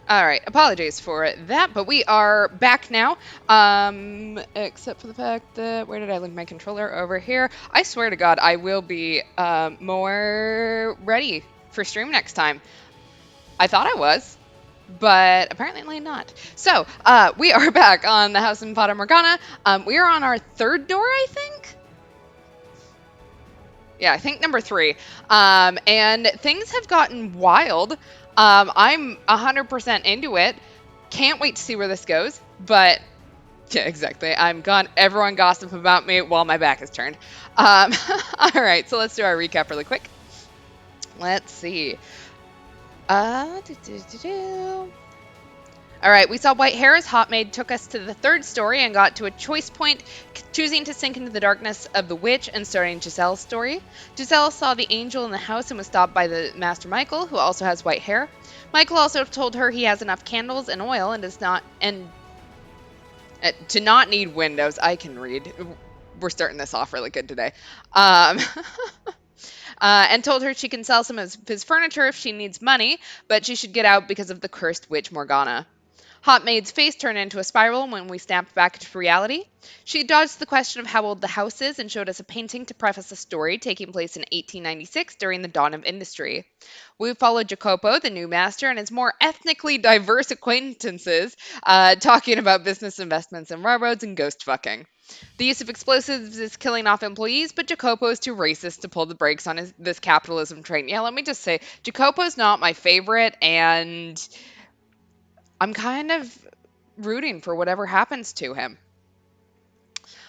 All right, apologies for that, but we are back now. Except for the fact that where did I link my controller? Over here. I swear to God, I will be more ready for stream next time. I thought I was, but apparently not. So, we are back on the house in Fata Morgana. We are on our third door, I think. Yeah, I think number three. And things have gotten wild. I'm 100% into it. Can't wait to see where this goes. But yeah, exactly. I'm gone. Everyone gossip about me while my back is turned. All right, so let's do our recap really quick. Let's see. Uh, do, do, do, do. All right, we saw White Hair as Hotmaid took us to the third story and got to a choice point, choosing to sink into the darkness of the witch and starting Giselle's story. Giselle saw the angel in the house and was stopped by the Master Michael, who also has white hair. Michael also told her he has enough candles and oil and does not and to not need windows. I can read. We're starting this off really good today. Um, and told her she can sell some of his furniture if she needs money, but she should get out because of the cursed witch Morgana. Hot Maid's face turned into a spiral when we snapped back to reality. She dodged the question of how old the house is and showed us a painting to preface a story taking place in 1896 during the dawn of industry. We followed Jacopo, the new master, and his more ethnically diverse acquaintances, talking about business investments in railroads and ghost fucking. The use of explosives is killing off employees, but Jacopo is too racist to pull the brakes on this capitalism train. Yeah, let me just say, Jacopo's not my favorite, and I'm kind of rooting for whatever happens to him.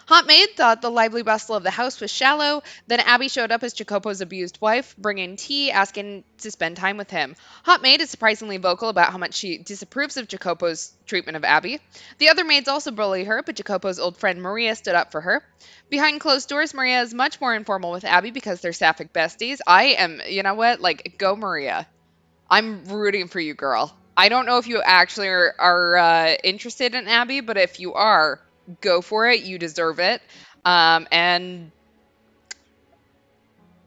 Hot Maid thought the lively bustle of the house was shallow. Then Abby showed up as Jacopo's abused wife, bringing tea, asking to spend time with him. Hot Maid is surprisingly vocal about how much she disapproves of Jacopo's treatment of Abby. The other maids also bully her, but Jacopo's old friend Maria stood up for her. Behind closed doors, Maria is much more informal with Abby because they're sapphic besties. I am, you know what? Like, go Maria. I'm rooting for you, girl. I don't know if you actually are interested in Abby, but if you are, go for it. You deserve it. And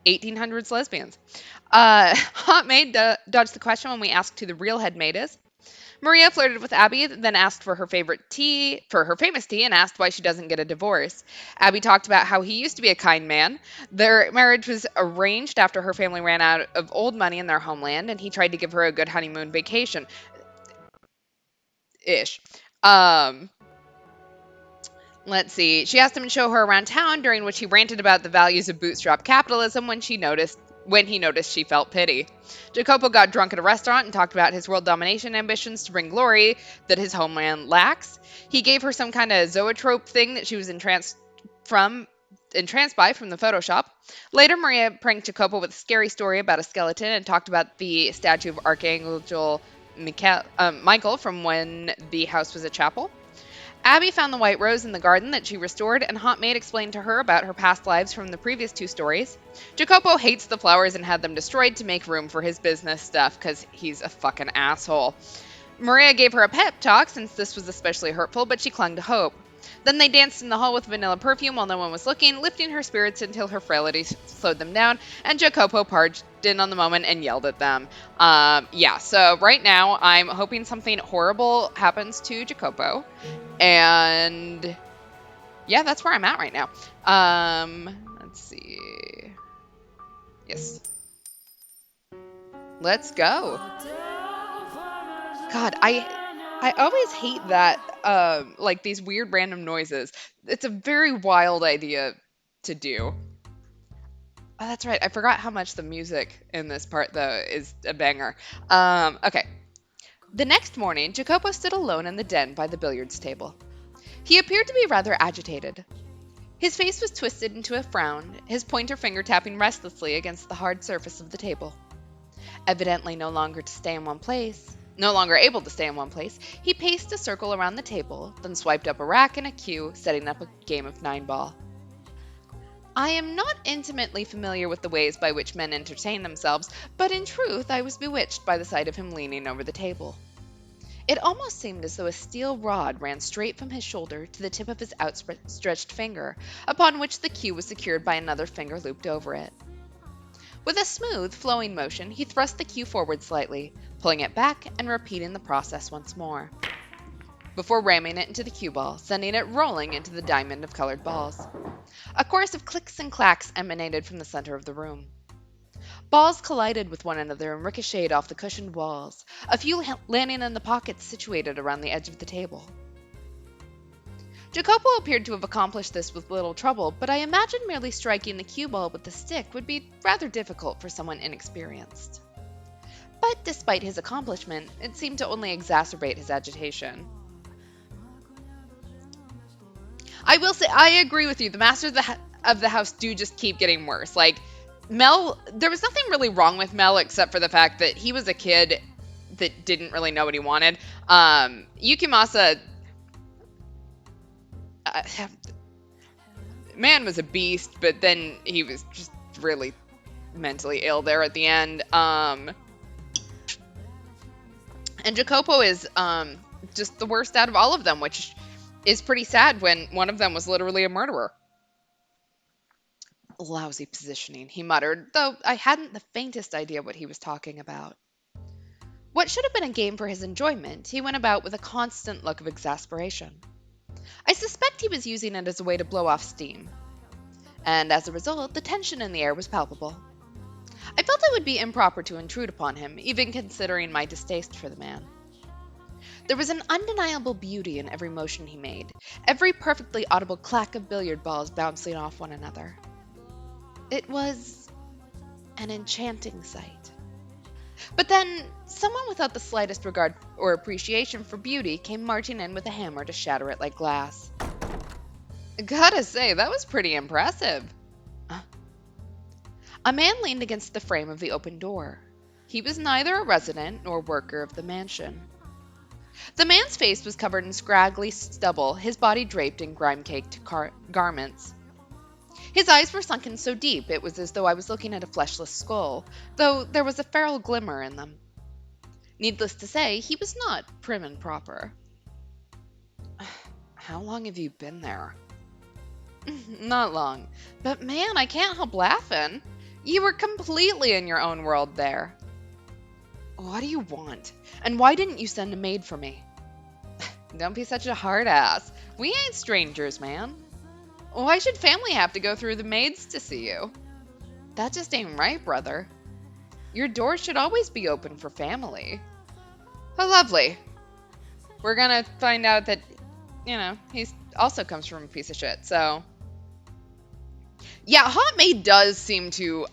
1800s lesbians. Hot Maid dodged the question when we asked who the real head maid is. Maria flirted with Abby, then asked for her favorite tea, for her famous tea, and asked why she doesn't get a divorce. Abby talked about how he used to be a kind man. Their marriage was arranged after her family ran out of old money in their homeland, and he tried to give her a good honeymoon vacation. Ish. Um, let's see. She asked him to show her around town, during which he ranted about the values of bootstrap capitalism when he noticed she felt pity. Jacopo got drunk at a restaurant and talked about his world domination ambitions to bring glory that his homeland lacks. He gave her some kind of zoetrope thing that she was entranced by from the Photoshop. Later, Maria pranked Jacopo with a scary story about a skeleton and talked about the statue of Archangel Michael from when the house was a chapel. Abby found the white rose in the garden that she restored, and Hot Maid explained to her about her past lives from the previous two stories. Jacopo hates the flowers and had them destroyed to make room for his business stuff, because he's a fucking asshole. Maria gave her a pep talk since this was especially hurtful, but she clung to hope. Then they danced in the hall with vanilla perfume while no one was looking, lifting her spirits until her frailty slowed them down, and Jacopo barged in on the moment and yelled at them. Yeah, so right now I'm hoping something horrible happens to Jacopo. And yeah, that's where I'm at right now. Let's see. Yes. Let's go. God, I always hate that like these weird random noises. It's a very wild idea to do. Oh, that's right. I forgot how much the music in this part though is a banger. Okay. The next morning, Jacopo stood alone in the den by the billiards table. He appeared to be rather agitated. His face was twisted into a frown, his pointer finger tapping restlessly against the hard surface of the table. Evidently no longer able to stay in one place, he paced a circle around the table, then swiped up a rack and a cue, setting up a game of 9-ball. I am not intimately familiar with the ways by which men entertain themselves, but in truth I was bewitched by the sight of him leaning over the table. It almost seemed as though a steel rod ran straight from his shoulder to the tip of his outstretched finger, upon which the cue was secured by another finger looped over it. With a smooth, flowing motion, he thrust the cue forward slightly, pulling it back and repeating the process once more, before ramming it into the cue ball, sending it rolling into the diamond of colored balls. A chorus of clicks and clacks emanated from the center of the room. Balls collided with one another and ricocheted off the cushioned walls, a few landing in the pockets situated around the edge of the table. Jacopo appeared to have accomplished this with little trouble, but I imagine merely striking the cue ball with the stick would be rather difficult for someone inexperienced. But despite his accomplishment, it seemed to only exacerbate his agitation. I will say, I agree with you. The masters of the house do just keep getting worse. Like, Mel, there was nothing really wrong with Mel except for the fact that he was a kid that didn't really know what he wanted. Yukimasa, uh, man was a beast, but then he was just really mentally ill there at the end. And Jacopo is just the worst out of all of them, which is pretty sad when one of them was literally a murderer. Lousy positioning, he muttered, though I hadn't the faintest idea what he was talking about. What should have been a game for his enjoyment, he went about with a constant look of exasperation. I suspect he was using it as a way to blow off steam, and as a result, the tension in the air was palpable. I felt it would be improper to intrude upon him, even considering my distaste for the man. There was an undeniable beauty in every motion he made, every perfectly audible clack of billiard balls bouncing off one another. It was an enchanting sight. But then, someone without the slightest regard or appreciation for beauty came marching in with a hammer to shatter it like glass. Gotta say, that was pretty impressive. A man leaned against the frame of the open door. He was neither a resident nor worker of the mansion. The man's face was covered in scraggly stubble, his body draped in grime-caked garments. His eyes were sunken so deep it was as though I was looking at a fleshless skull, though there was a feral glimmer in them. Needless to say, he was not prim and proper. How long have you been there? Not long. But man, I can't help laughing. You were completely in your own world there. What do you want? And why didn't you send a maid for me? Don't be such a hard ass. We ain't strangers, man. Why should family have to go through the maids to see you? That just ain't right, brother. Your door should always be open for family. Oh, lovely. We're gonna find out that, he also comes from a piece of shit, so... Yeah, Hot Maid does seem to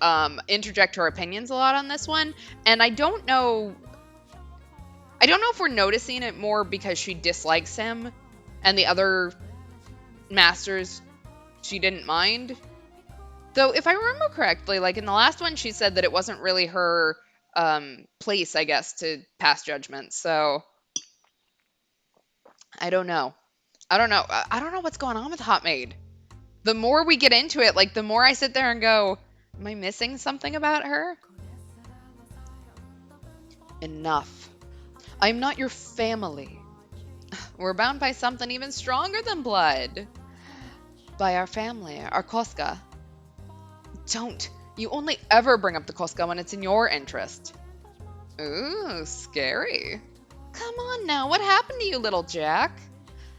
interject her opinions a lot on this one, and I don't know if we're noticing it more because she dislikes him, and the other masters she didn't mind. Though, if I remember correctly, like in the last one, she said that it wasn't really her place, I guess, to pass judgment. So, I don't know. I don't know what's going on with Hot Maid. The more we get into it, like the more I sit there and go, am I missing something about her? Enough. I'm not your family. We're bound by something even stronger than blood. By our family, our Koska. Don't. You only ever bring up the Koska when it's in your interest. Ooh, scary. Come on now, what happened to you, little Jack?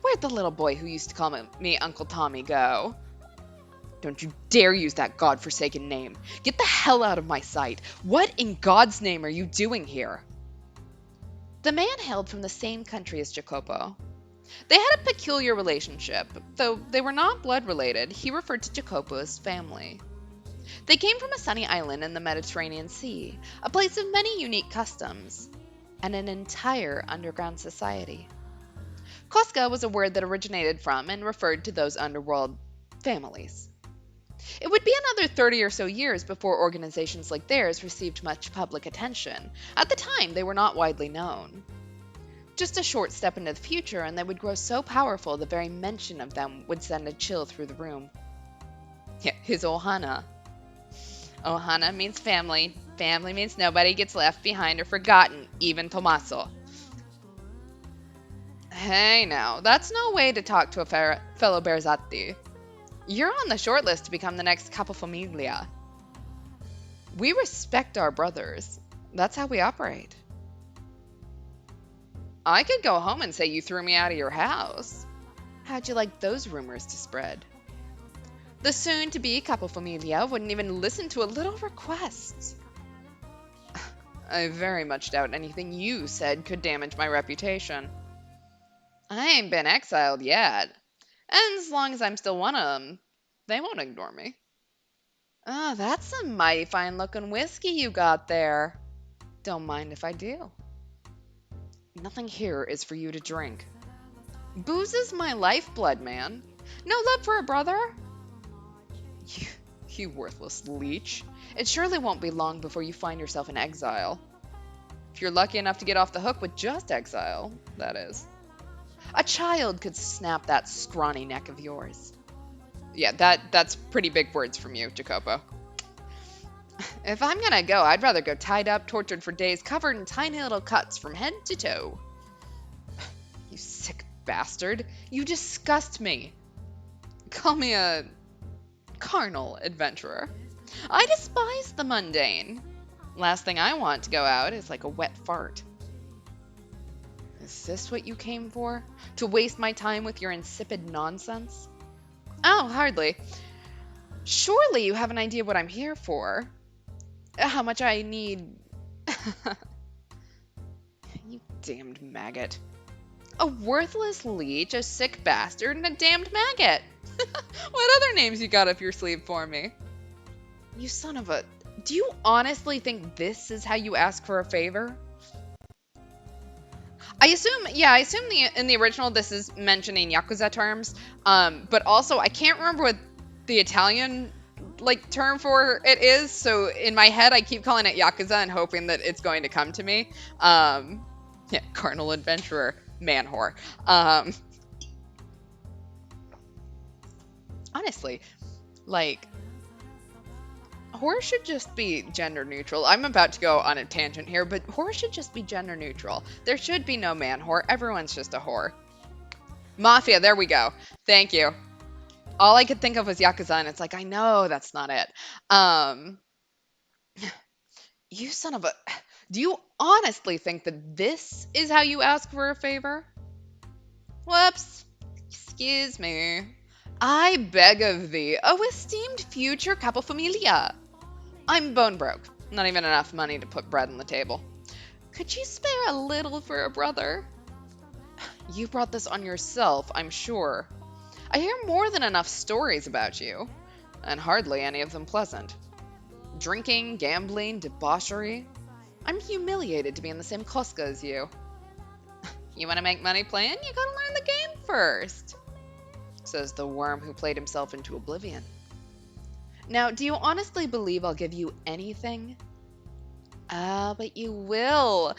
Where'd the little boy who used to call me Uncle Tommy go? Don't you dare use that godforsaken name. Get the hell out of my sight. What in God's name are you doing here? The man hailed from the same country as Jacopo. They had a peculiar relationship. Though they were not blood related, he referred to Jacopo as family. They came from a sunny island in the Mediterranean Sea, a place of many unique customs, and an entire underground society. Koska was a word that originated from and referred to those underworld families. It would be another 30 or so years before organizations like theirs received much public attention. At the time, they were not widely known. Just a short step into the future, and they would grow so powerful the very mention of them would send a chill through the room. Yeah, his Ohana. Ohana means family. Family means nobody gets left behind or forgotten, even Tommaso. Hey now, that's no way to talk to a fellow Berzatti. You're on the short list to become the next capofamiglia. We respect our brothers. That's how we operate. I could go home and say you threw me out of your house. How'd you like those rumors to spread? The soon-to-be Capofamilia wouldn't even listen to a little request. I very much doubt anything you said could damage my reputation. I ain't been exiled yet, and as long as I'm still one of them, they won't ignore me. Oh, that's some mighty fine-looking whiskey you got there. Don't mind if I do. Nothing here is for you to drink. Booze is my lifeblood, man. No love for a brother? You, you worthless leech. It surely won't be long before you find yourself in exile. If you're lucky enough to get off the hook with just exile, that is. A child could snap that scrawny neck of yours. Yeah, that's pretty big words from you, Jacopo. If I'm gonna go, I'd rather go tied up, tortured for days, covered in tiny little cuts from head to toe. You sick bastard. You disgust me. Call me a carnal adventurer. I despise the mundane. Last thing I want to go out is like a wet fart. Is this what you came for? To waste my time with your insipid nonsense? Oh, hardly. Surely you have an idea what I'm here for. How much I need... You damned maggot. A worthless leech, a sick bastard, and a damned maggot. What other names you got up your sleeve for me? You son of a... Do you honestly think this is how you ask for a favor? I assume in the original this is mentioning Yakuza terms, but also I can't remember what the Italian term for it is, so in my head I keep calling it Yakuza and hoping that it's going to come to me. Yeah, carnal adventurer, man whore. Honestly, horror should just be gender neutral. I'm about to go on a tangent here, but horror should just be gender neutral. There should be no man whore. Everyone's just a whore. Mafia, there we go. Thank you. All I could think of was Yakuza, and it's like, I know that's not it. You son of a... Do you honestly think that this is how you ask for a favor? Whoops. Excuse me. I beg of thee, O esteemed future Capofamilia. I'm bone broke. Not even enough money to put bread on the table. Could you spare a little for a brother? You brought this on yourself, I'm sure. I hear more than enough stories about you, and hardly any of them pleasant. Drinking, gambling, debauchery. I'm humiliated to be in the same Costco as you. You want to make money playing? You gotta learn the game first, says the worm who played himself into oblivion. Now, do you honestly believe I'll give you anything? Ah, but you will.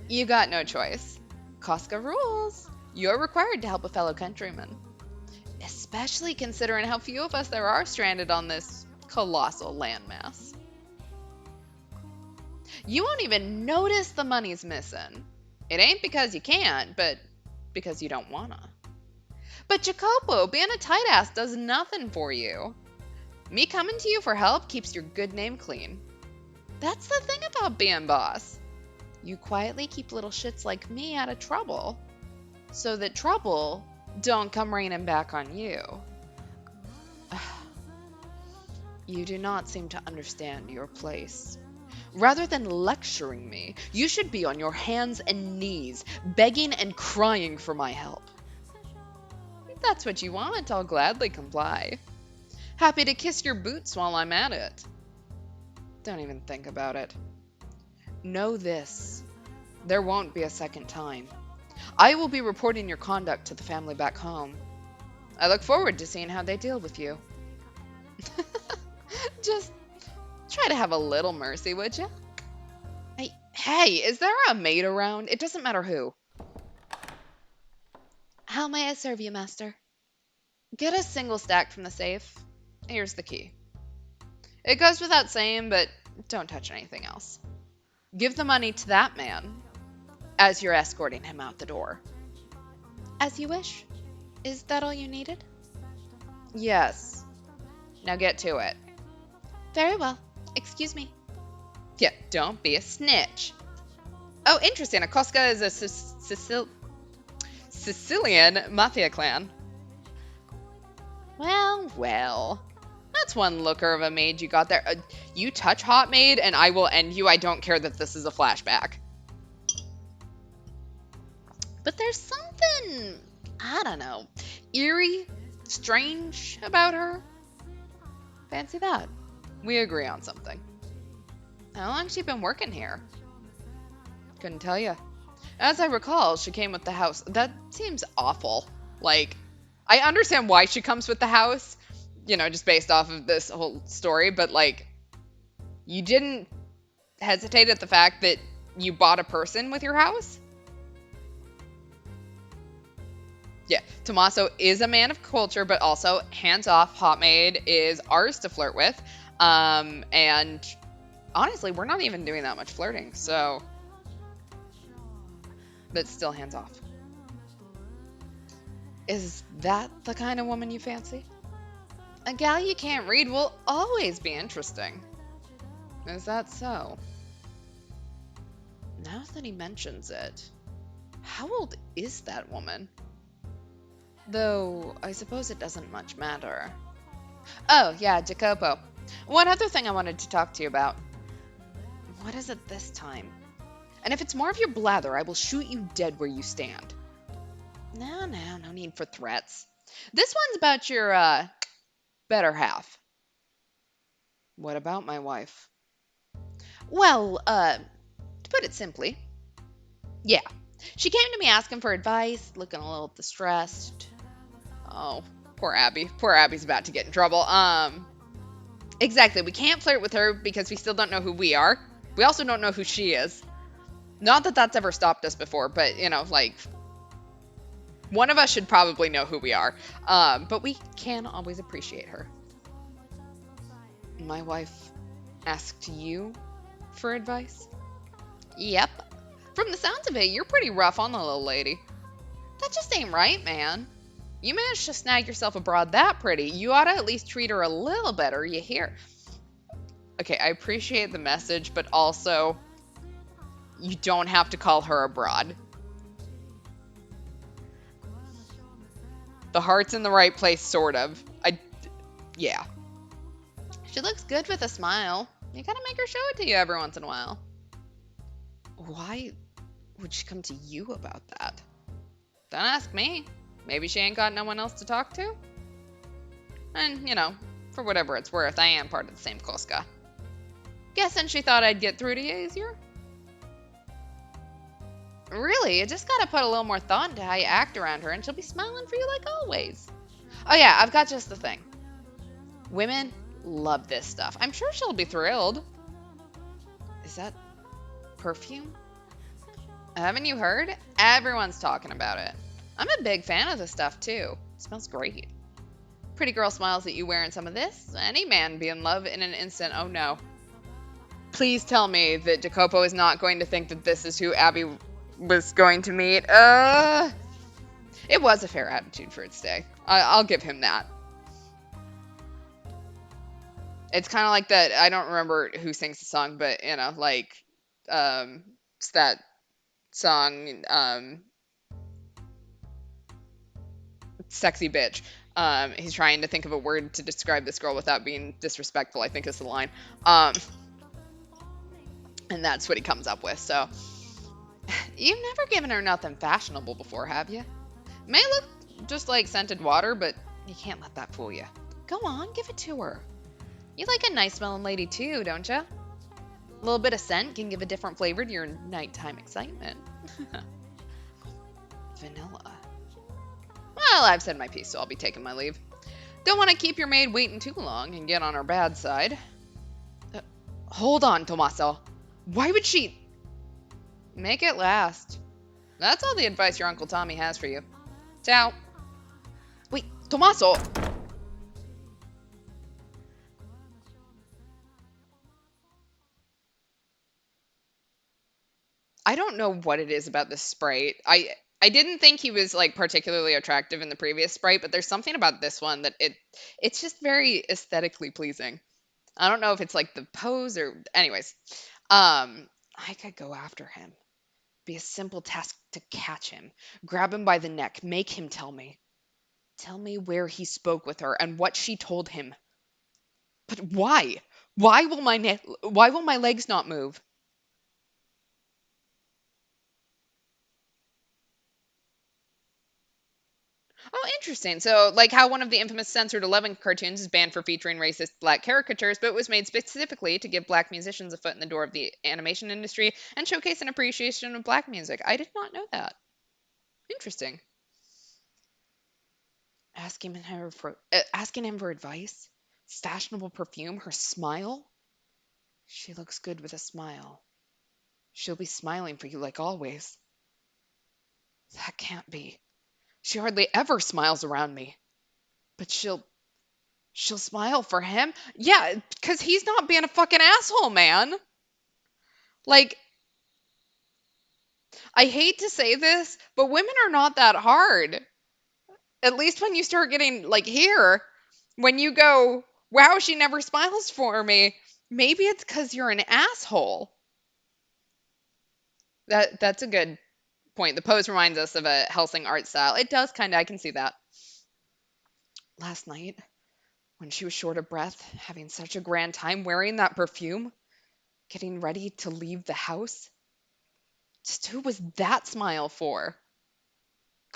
You got no choice. Costco rules. You're required to help a fellow countryman. Especially considering how few of us there are stranded on this colossal landmass. You won't even notice the money's missing. It ain't because you can't, but because you don't wanna. But Jacopo, being a tight ass does nothing for you. Me coming to you for help keeps your good name clean. That's the thing about being boss. You quietly keep little shits like me out of trouble, so that trouble don't come raining back on you. You do not seem to understand your place. Rather than lecturing me, you should be on your hands and knees, begging and crying for my help. If that's what you want, I'll gladly comply. Happy to kiss your boots while I'm at it. Don't even think about it. Know this. There won't be a second time. I will be reporting your conduct to the family back home. I look forward to seeing how they deal with you. Just try to have a little mercy, would you? Hey, is there a maid around? It doesn't matter who. How may I serve you, master? Get a single stack from the safe. Here's the key. It goes without saying, but don't touch anything else. Give the money to that man as you're escorting him out the door. As you wish. Is that all you needed? Yes. Now get to it. Very well. Excuse me. Yeah, don't be a snitch. Oh, interesting. A Cosca is a Sicilian mafia clan. Well, well. That's one looker of a maid you got there. You touch hot maid, and I will end you. I don't care that this is a flashback. But there's something, I don't know, eerie, strange about her. Fancy that. We agree on something. How long's she been working here? Couldn't tell you. As I recall, she came with the house. That seems awful. Like, I understand why she comes with the house, just based off of this whole story, but like, you didn't hesitate at the fact that you bought a person with your house? Yeah, Tommaso is a man of culture, but also hands off. Hot maid is ours to flirt with. And honestly, we're not even doing that much flirting, so. But still hands off. Is that the kind of woman you fancy? A gal you can't read will always be interesting. Is that so? Now that he mentions it, how old is that woman? Though, I suppose it doesn't much matter. Oh, yeah, Jacopo. One other thing I wanted to talk to you about. What is it this time? And if it's more of your blather, I will shoot you dead where you stand. No need for threats. This one's about your, better half. What about my wife? Well, to put it simply, yeah. She came to me asking for advice, looking a little distressed. Oh, poor Abby. Poor Abby's about to get in trouble. Exactly. We can't flirt with her because we still don't know who we are. We also don't know who she is. Not that that's ever stopped us before, but, like, one of us should probably know who we are. But we can always appreciate her. My wife asked you for advice? Yep. From the sounds of it, you're pretty rough on the little lady. That just ain't right, man. You managed to snag yourself a broad that pretty. You ought to at least treat her a little better, you hear? Okay, I appreciate the message, but also, you don't have to call her a broad. The heart's in the right place, sort of. Yeah. She looks good with a smile. You gotta make her show it to you every once in a while. Why would she come to you about that? Don't ask me. Maybe she ain't got no one else to talk to? And, for whatever it's worth, I am part of the same Koska. Guessing she thought I'd get through to you easier? Really, you just gotta put a little more thought into how you act around her, and she'll be smiling for you like always. Oh yeah, I've got just the thing. Women love this stuff. I'm sure she'll be thrilled. Is that perfume? Haven't you heard? Everyone's talking about it. I'm a big fan of the stuff too. It smells great. Pretty girl smiles at you wearing some of this. Any man be in love in an instant. Oh no. Please tell me that Jacopo is not going to think that this is who Abby was going to meet. It was a fair attitude for its day. I'll give him that. It's kind of like that. I don't remember who sings the song, but it's that song, "Sexy Bitch." He's trying to think of a word to describe this girl without being disrespectful, I think is the line. And that's what he comes up with. So, you've never given her nothing fashionable before, have you? May look just like scented water, but you can't let that fool you. Go on, give it to her. You like a nice smelling lady too, don't you? A little bit of scent can give a different flavor to your nighttime excitement. Vanilla. Well, I've said my piece, so I'll be taking my leave. Don't want to keep your maid waiting too long and get on her bad side. Hold on, Tommaso. Why would she... Make it last. That's all the advice your Uncle Tommy has for you. Ciao. Wait, Tommaso! I don't know what it is about this sprite. I didn't think he was like particularly attractive in the previous sprite, but there's something about this one that it's just very aesthetically pleasing. I don't know if it's like the pose or anyways. I could go after him. Be a simple task to catch him, grab him by the neck, make him tell me. Tell me where he spoke with her and what she told him. But why? Why will my legs not move? Oh, interesting. So, like how one of the infamous censored 11 cartoons is banned for featuring racist black caricatures, but was made specifically to give black musicians a foot in the door of the animation industry and showcase an appreciation of black music. I did not know that. Interesting. Asking him for advice, fashionable perfume, her smile. She looks good with a smile. She'll be smiling for you like always. That can't be. She hardly ever smiles around me. But she'll smile for him? Yeah, because he's not being a fucking asshole, man. Like, I hate to say this, but women are not that hard. At least when you start getting, like, here, when you go, wow, she never smiles for me. Maybe it's because you're an asshole. That's a good point. The pose reminds us of a Helsing art style. It does kind of, I can see that. Last night, when she was short of breath, having such a grand time wearing that perfume, getting ready to leave the house, just who was that smile for?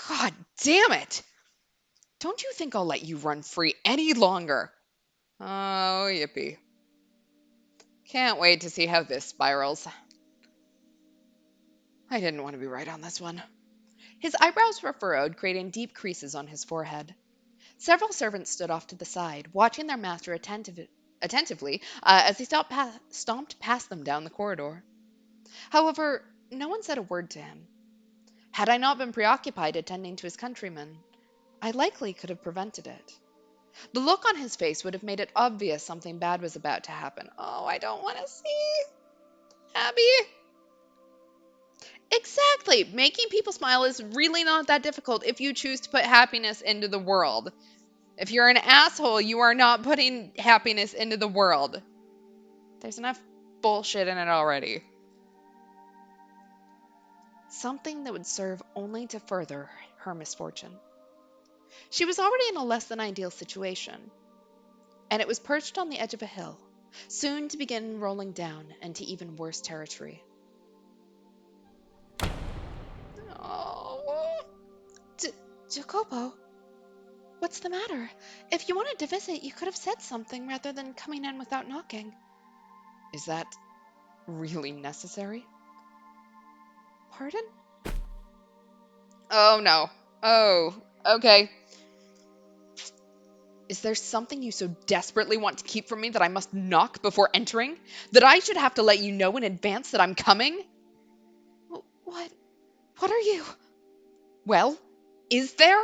God damn it! Don't you think I'll let you run free any longer? Oh, yippee. Can't wait to see how this spirals. I didn't want to be right on this one. His eyebrows were furrowed, creating deep creases on his forehead. Several servants stood off to the side, watching their master attentively as he stomped past them down the corridor. However, no one said a word to him. Had I not been preoccupied attending to his countrymen, I likely could have prevented it. The look on his face would have made it obvious something bad was about to happen. Oh, I don't want to see Abby. Exactly. Making people smile is really not that difficult if you choose to put happiness into the world. If you're an asshole, you are not putting happiness into the world. There's enough bullshit in it already. Something that would serve only to further her misfortune. She was already in a less than ideal situation, and it was perched on the edge of a hill, soon to begin rolling down into even worse territory. Oh, Jacopo, what's the matter? If you wanted to visit, you could have said something rather than coming in without knocking. Is that really necessary? Pardon? Oh, no. Oh, okay. Is there something you so desperately want to keep from me that I must knock before entering? That I should have to let you know in advance that I'm coming? What? What are you? Well, is there?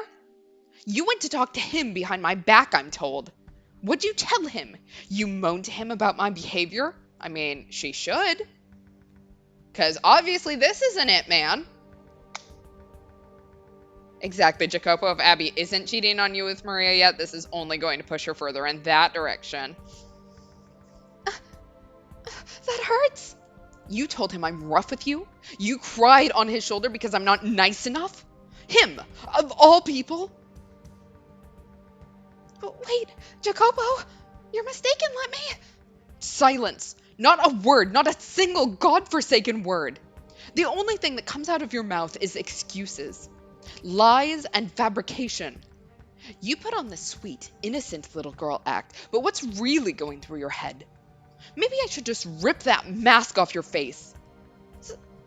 You went to talk to him behind my back, I'm told. What'd you tell him? You moaned to him about my behavior? I mean, she should. Because obviously this isn't it, man. Exactly, Jacopo. If Abby isn't cheating on you with Maria yet, this is only going to push her further in that direction. That hurts. You told him I'm rough with you? You cried on his shoulder because I'm not nice enough? Him, of all people? But wait, Jacopo, you're mistaken, let me... Silence. Not a word, not a single godforsaken word. The only thing that comes out of your mouth is excuses, lies, and fabrication. You put on this sweet, innocent little girl act, but what's really going through your head? Maybe I should just rip that mask off your face.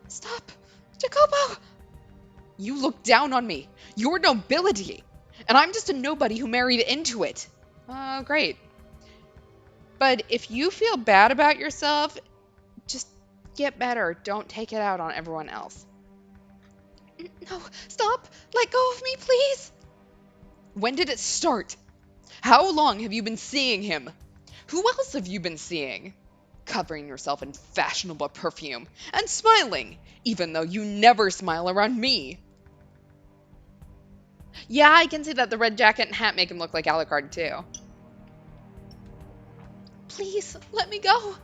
Stop, Jacopo! You look down on me, your nobility, and I'm just a nobody who married into it. Oh, great. But if you feel bad about yourself, just get better. Don't take it out on everyone else. No, stop. Let go of me, please. When did it start? How long have you been seeing him? Who else have you been seeing? Covering yourself in fashionable perfume and smiling, even though you never smile around me. Yeah, I can see that the red jacket and hat make him look like Alucard too. Please, let me go.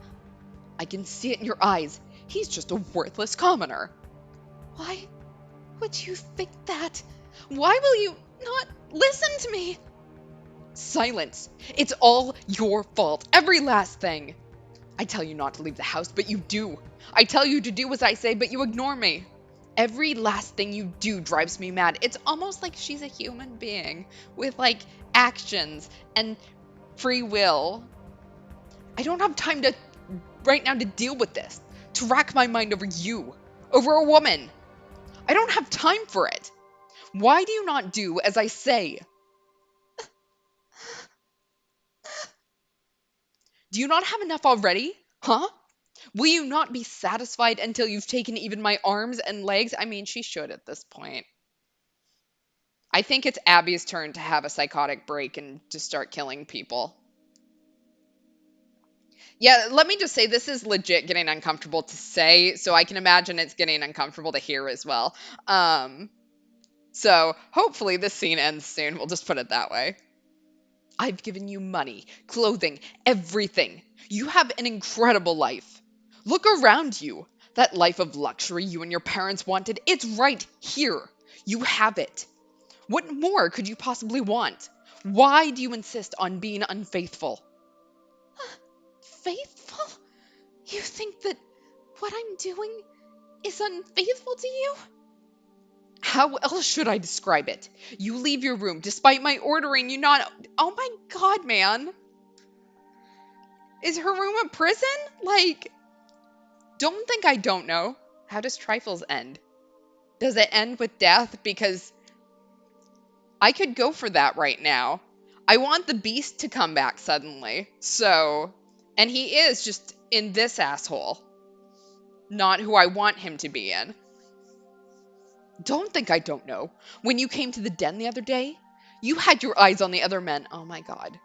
I can see it in your eyes. He's just a worthless commoner. Why would you think that? Why will you not listen to me? Silence. It's all your fault. Every last thing. I tell you not to leave the house, but you do. I tell you to do as I say, but you ignore me. Every last thing you do drives me mad. It's almost like she's a human being with like actions and free will. I don't have time to right now to deal with this, to rack my mind over you, over a woman. I don't have time for it. Why do you not do as I say? Do you not have enough already? Huh? Will you not be satisfied until you've taken even my arms and legs? I mean, she should at this point. I think it's Abby's turn to have a psychotic break and to start killing people. Yeah, let me just say this is legit getting uncomfortable to say, so I can imagine it's getting uncomfortable to hear as well. Um, so hopefully this scene ends soon. We'll just put it that way. I've given you money, clothing, everything. You have an incredible life. Look around you. That life of luxury you and your parents wanted, it's right here. You have it. What more could you possibly want? Why do you insist on being unfaithful? Faithful? You think that what I'm doing is unfaithful to you? How else should I describe it? You leave your room despite my ordering you not. Oh my god, man. Is her room a prison? Like, don't think I don't know. How does Trifles end? Does it end with death? Because I could go for that right now. I want the beast to come back suddenly. So, and he is just in this asshole, not who I want him to be in. Don't think I don't know. When you came to the den the other day, you had your eyes on the other men. Oh my god.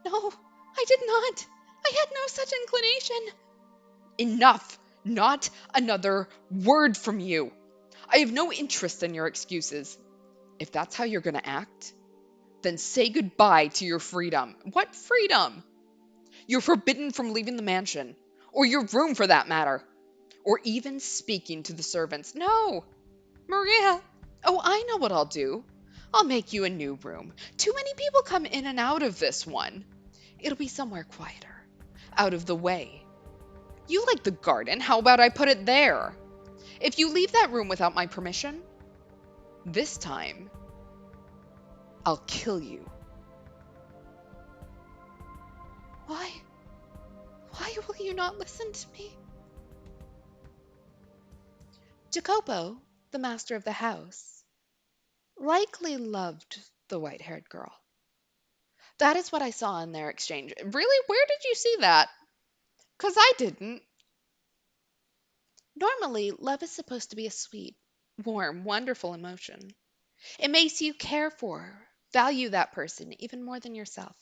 No, I did not. I had no such inclination. Enough. Not another word from you. I have no interest in your excuses. If that's how you're gonna act, then say goodbye to your freedom. What freedom? You're forbidden from leaving the mansion, or your room for that matter, or even speaking to the servants. No, Maria. Oh, I know what I'll do. I'll make you a new room. Too many people come in and out of this one. It'll be somewhere quieter, out of the way. You like the garden. How about I put it there? If you leave that room without my permission, this time I'll kill you. Why? Why will you not listen to me? Jacopo, the master of the house, likely loved the white haired girl. That is what I saw in their exchange. Really? Where did you see that? Because I didn't. Normally, love is supposed to be a sweet, warm, wonderful emotion. It makes you care for, value that person even more than yourself.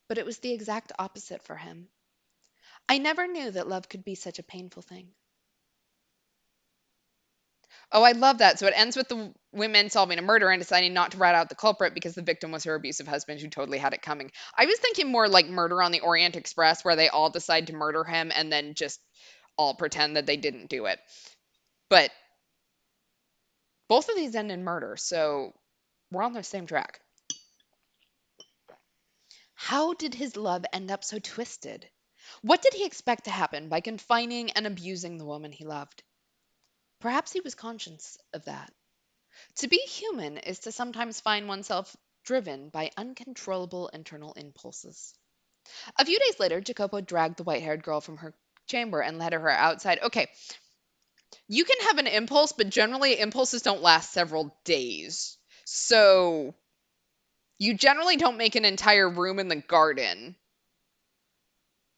But it was the exact opposite for him. I never knew that love could be such a painful thing. Oh, I love that. So it ends with the women solving a murder and deciding not to rat out the culprit because the victim was her abusive husband who totally had it coming. I was thinking more like Murder on the Orient Express, where they all decide to murder him and then just all pretend that they didn't do it. But both of these end in murder, so we're on the same track. How did his love end up so twisted? What did he expect to happen by confining and abusing the woman he loved? Perhaps he was conscious of that. To be human is to sometimes find oneself driven by uncontrollable internal impulses. A few days later, Jacopo dragged the white haired girl from her chamber and led her outside. Okay, you can have an impulse, but generally impulses don't last several days. So you generally don't make an entire room in the garden.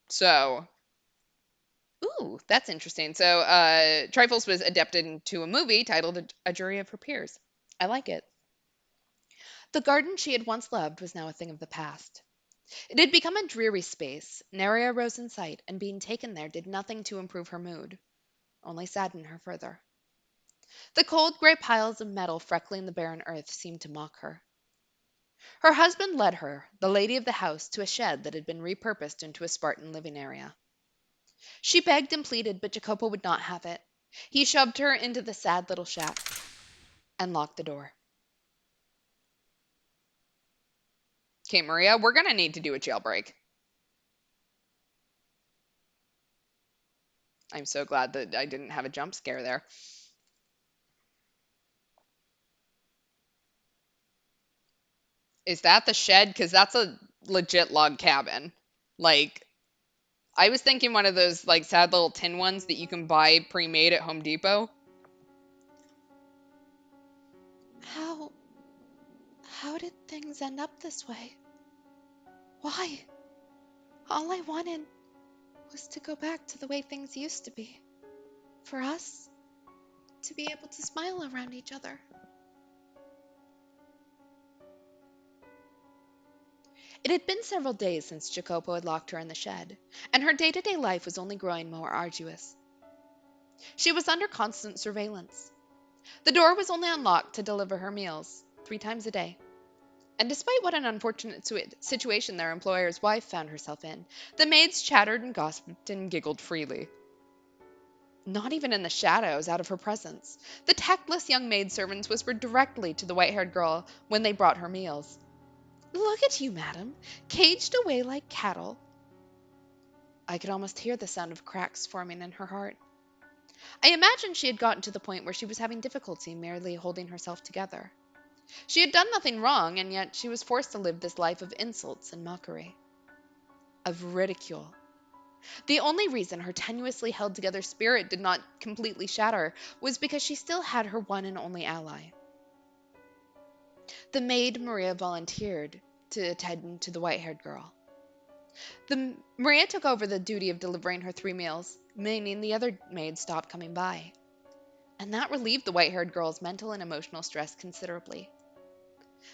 So, ooh, that's interesting. So, Trifles was adapted into a movie titled A Jury of Her Peers. I like it. The garden she had once loved was now a thing of the past. It had become a dreary space, nary a rose in sight, and being taken there did nothing to improve her mood, only sadden her further. The cold gray piles of metal freckling the barren earth seemed to mock her. Her husband led her, the lady of the house, to a shed that had been repurposed into a Spartan living area. She begged and pleaded, but Jacopo would not have it. He shoved her into the sad little shack and locked the door. Okay, Maria, we're gonna need to do a jailbreak. I'm so glad that I didn't have a jump scare there. Is that the shed? Because that's a legit log cabin. Like, I was thinking one of those like sad little tin ones that you can buy pre-made at Home Depot. How how did things end up this way? Why? All I wanted was to go back to the way things used to be. For us to be able to smile around each other. It had been several days since Jacopo had locked her in the shed, and her day-to-day life was only growing more arduous. She was under constant surveillance. The door was only unlocked to deliver her meals, 3 times a day. And despite what an unfortunate situation their employer's wife found herself in, the maids chattered and gossiped and giggled freely. Not even in the shadows, out of her presence. The tactless young maidservants whispered directly to the white-haired girl when they brought her meals. Look at you, madam, caged away like cattle. I could almost hear the sound of cracks forming in her heart. I imagined she had gotten to the point where she was having difficulty merely holding herself together. She had done nothing wrong, and yet she was forced to live this life of insults and mockery, of ridicule. The only reason her tenuously held together spirit did not completely shatter was because she still had her one and only ally. The maid Maria volunteered to attend to the white-haired girl. Maria took over the duty of delivering her 3 meals, meaning the other maids stopped coming by. And that relieved the white-haired girl's mental and emotional stress considerably.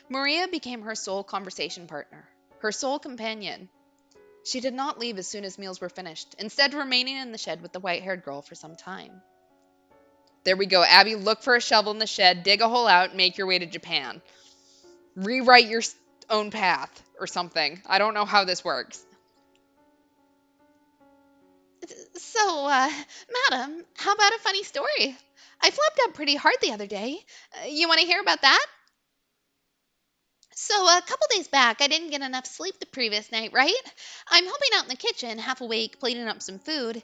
Maria became her sole conversation partner, her sole companion. She did not leave as soon as meals were finished, instead remaining in the shed with the white-haired girl for some time. There we go, Abby. Look for a shovel in the shed, dig a hole out, and make your way to Japan. Rewrite your own path or something. I don't know how this works. So, madam, how about a funny story? I flubbed up pretty hard the other day. You want to hear about that? So, a couple days back, I didn't get enough sleep the previous night, right? I'm helping out in the kitchen, half awake, plating up some food.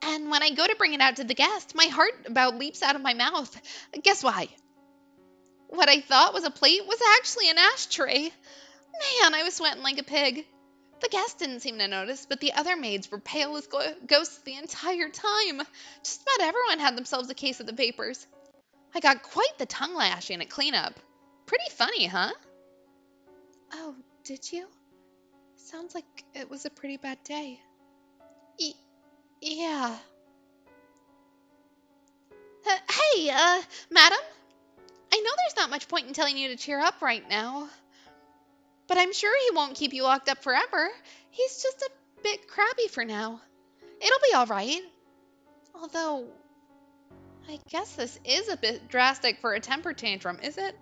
And when I go to bring it out to the guest, my heart about leaps out of my mouth. Guess why? What I thought was a plate was actually an ashtray. Man, I was sweating like a pig. The guests didn't seem to notice, but the other maids were pale as ghosts the entire time. Just about everyone had themselves a case of the vapors. I got quite the tongue lashing at cleanup. Pretty funny, huh? Oh, did you? Sounds like it was a pretty bad day. Y- yeah. Hey, madam, I know there's not much point in telling you to cheer up right now, but I'm sure he won't keep you locked up forever. He's just a bit crabby for now. It'll be all right. Although, I guess this is a bit drastic for a temper tantrum, is it?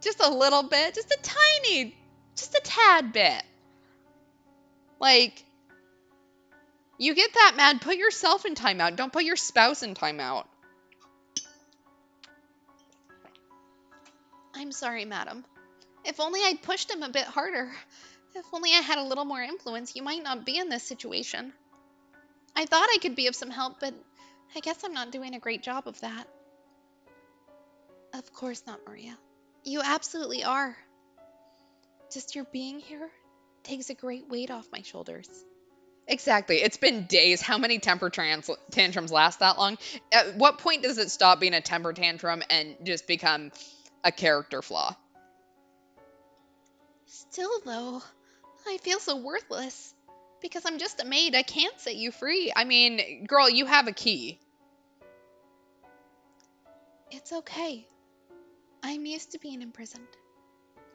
Just a little bit, just a tad bit. Like, you get that mad, put yourself in timeout. Don't put your spouse in timeout. I'm sorry, madam. If only I'd pushed him a bit harder. If only I had a little more influence, you might not be in this situation. I thought I could be of some help, but I guess I'm not doing a great job of that. Of course not, Maria. You absolutely are. Just your being here takes a great weight off my shoulders. Exactly. It's been days. How many tantrums last that long? At what point does it stop being a temper tantrum and just become a character flaw? Still, though, I feel so worthless. Because I'm just a maid, I can't set you free. I mean, girl, you have a key. It's okay. I'm used to being imprisoned.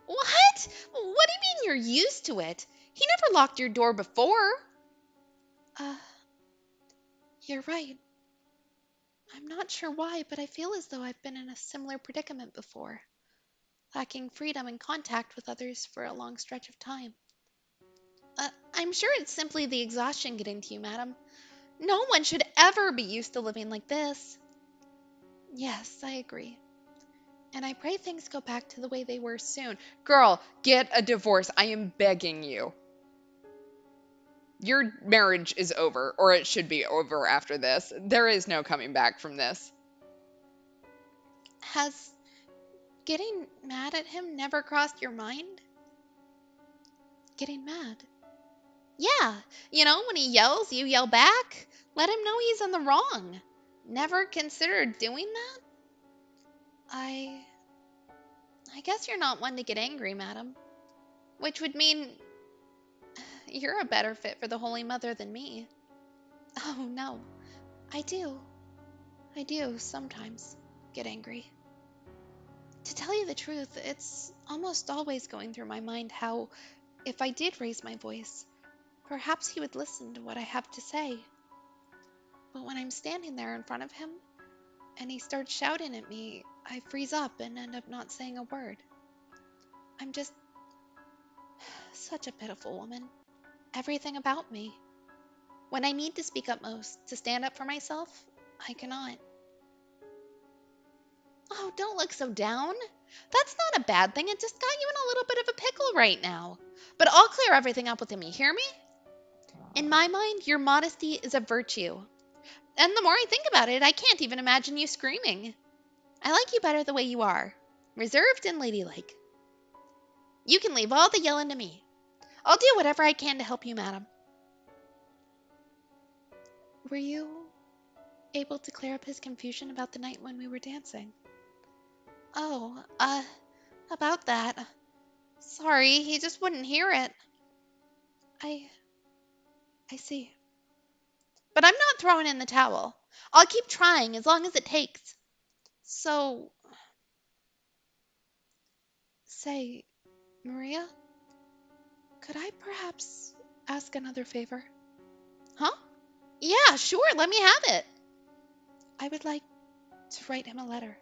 What? What do you mean you're used to it? He never locked your door before. Uh, you're right. I'm not sure why, but I feel as though I've been in a similar predicament before, lacking freedom and contact with others for a long stretch of time. I'm sure it's simply the exhaustion getting to you, madam. No one should ever be used to living like this. Yes, I agree. And I pray things go back to the way they were soon. Girl, get a divorce. I am begging you. Your marriage is over, or it should be over after this. There is no coming back from this. Has getting mad at him never crossed your mind? Getting mad? Yeah, when he yells, you yell back. Let him know he's in the wrong. Never considered doing that? I I guess you're not one to get angry, madam. Which would mean you're a better fit for the Holy Mother than me. Oh, no. I do. I do sometimes get angry. To tell you the truth, it's almost always going through my mind how, if I did raise my voice, perhaps he would listen to what I have to say. But when I'm standing there in front of him and he starts shouting at me, I freeze up and end up not saying a word. I'm just such a pitiful woman. Everything about me. When I need to speak up most, to stand up for myself, I cannot. Oh, don't look so down. That's not a bad thing. It just got you in a little bit of a pickle right now. But I'll clear everything up with him, you hear me? In my mind, your modesty is a virtue. And the more I think about it, I can't even imagine you screaming. I like you better the way you are, reserved and ladylike. You can leave all the yelling to me. I'll do whatever I can to help you, madam. Were you able to clear up his confusion about the night when we were dancing? Oh, about that. Sorry, he just wouldn't hear it. I I see. But I'm not throwing in the towel. I'll keep trying as long as it takes. So, say, Maria, could I perhaps ask another favor? Huh? Yeah, sure, let me have it. I would like to write him a letter.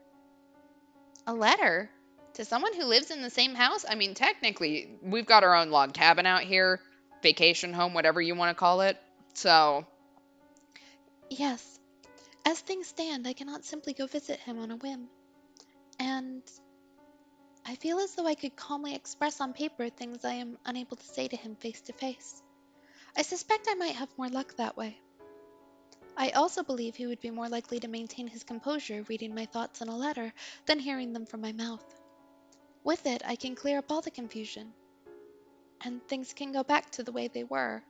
A letter? To someone who lives in the same house? I mean, technically, we've got our own log cabin out here, vacation home, whatever you want to call it. So, Yes. As things stand, I cannot simply go visit him on a whim. And I feel as though I could calmly express on paper things I am unable to say to him face to face. I suspect I might have more luck that way. I also believe he would be more likely to maintain his composure reading my thoughts in a letter than hearing them from my mouth. With it, I can clear up all the confusion, and things can go back to the way they were.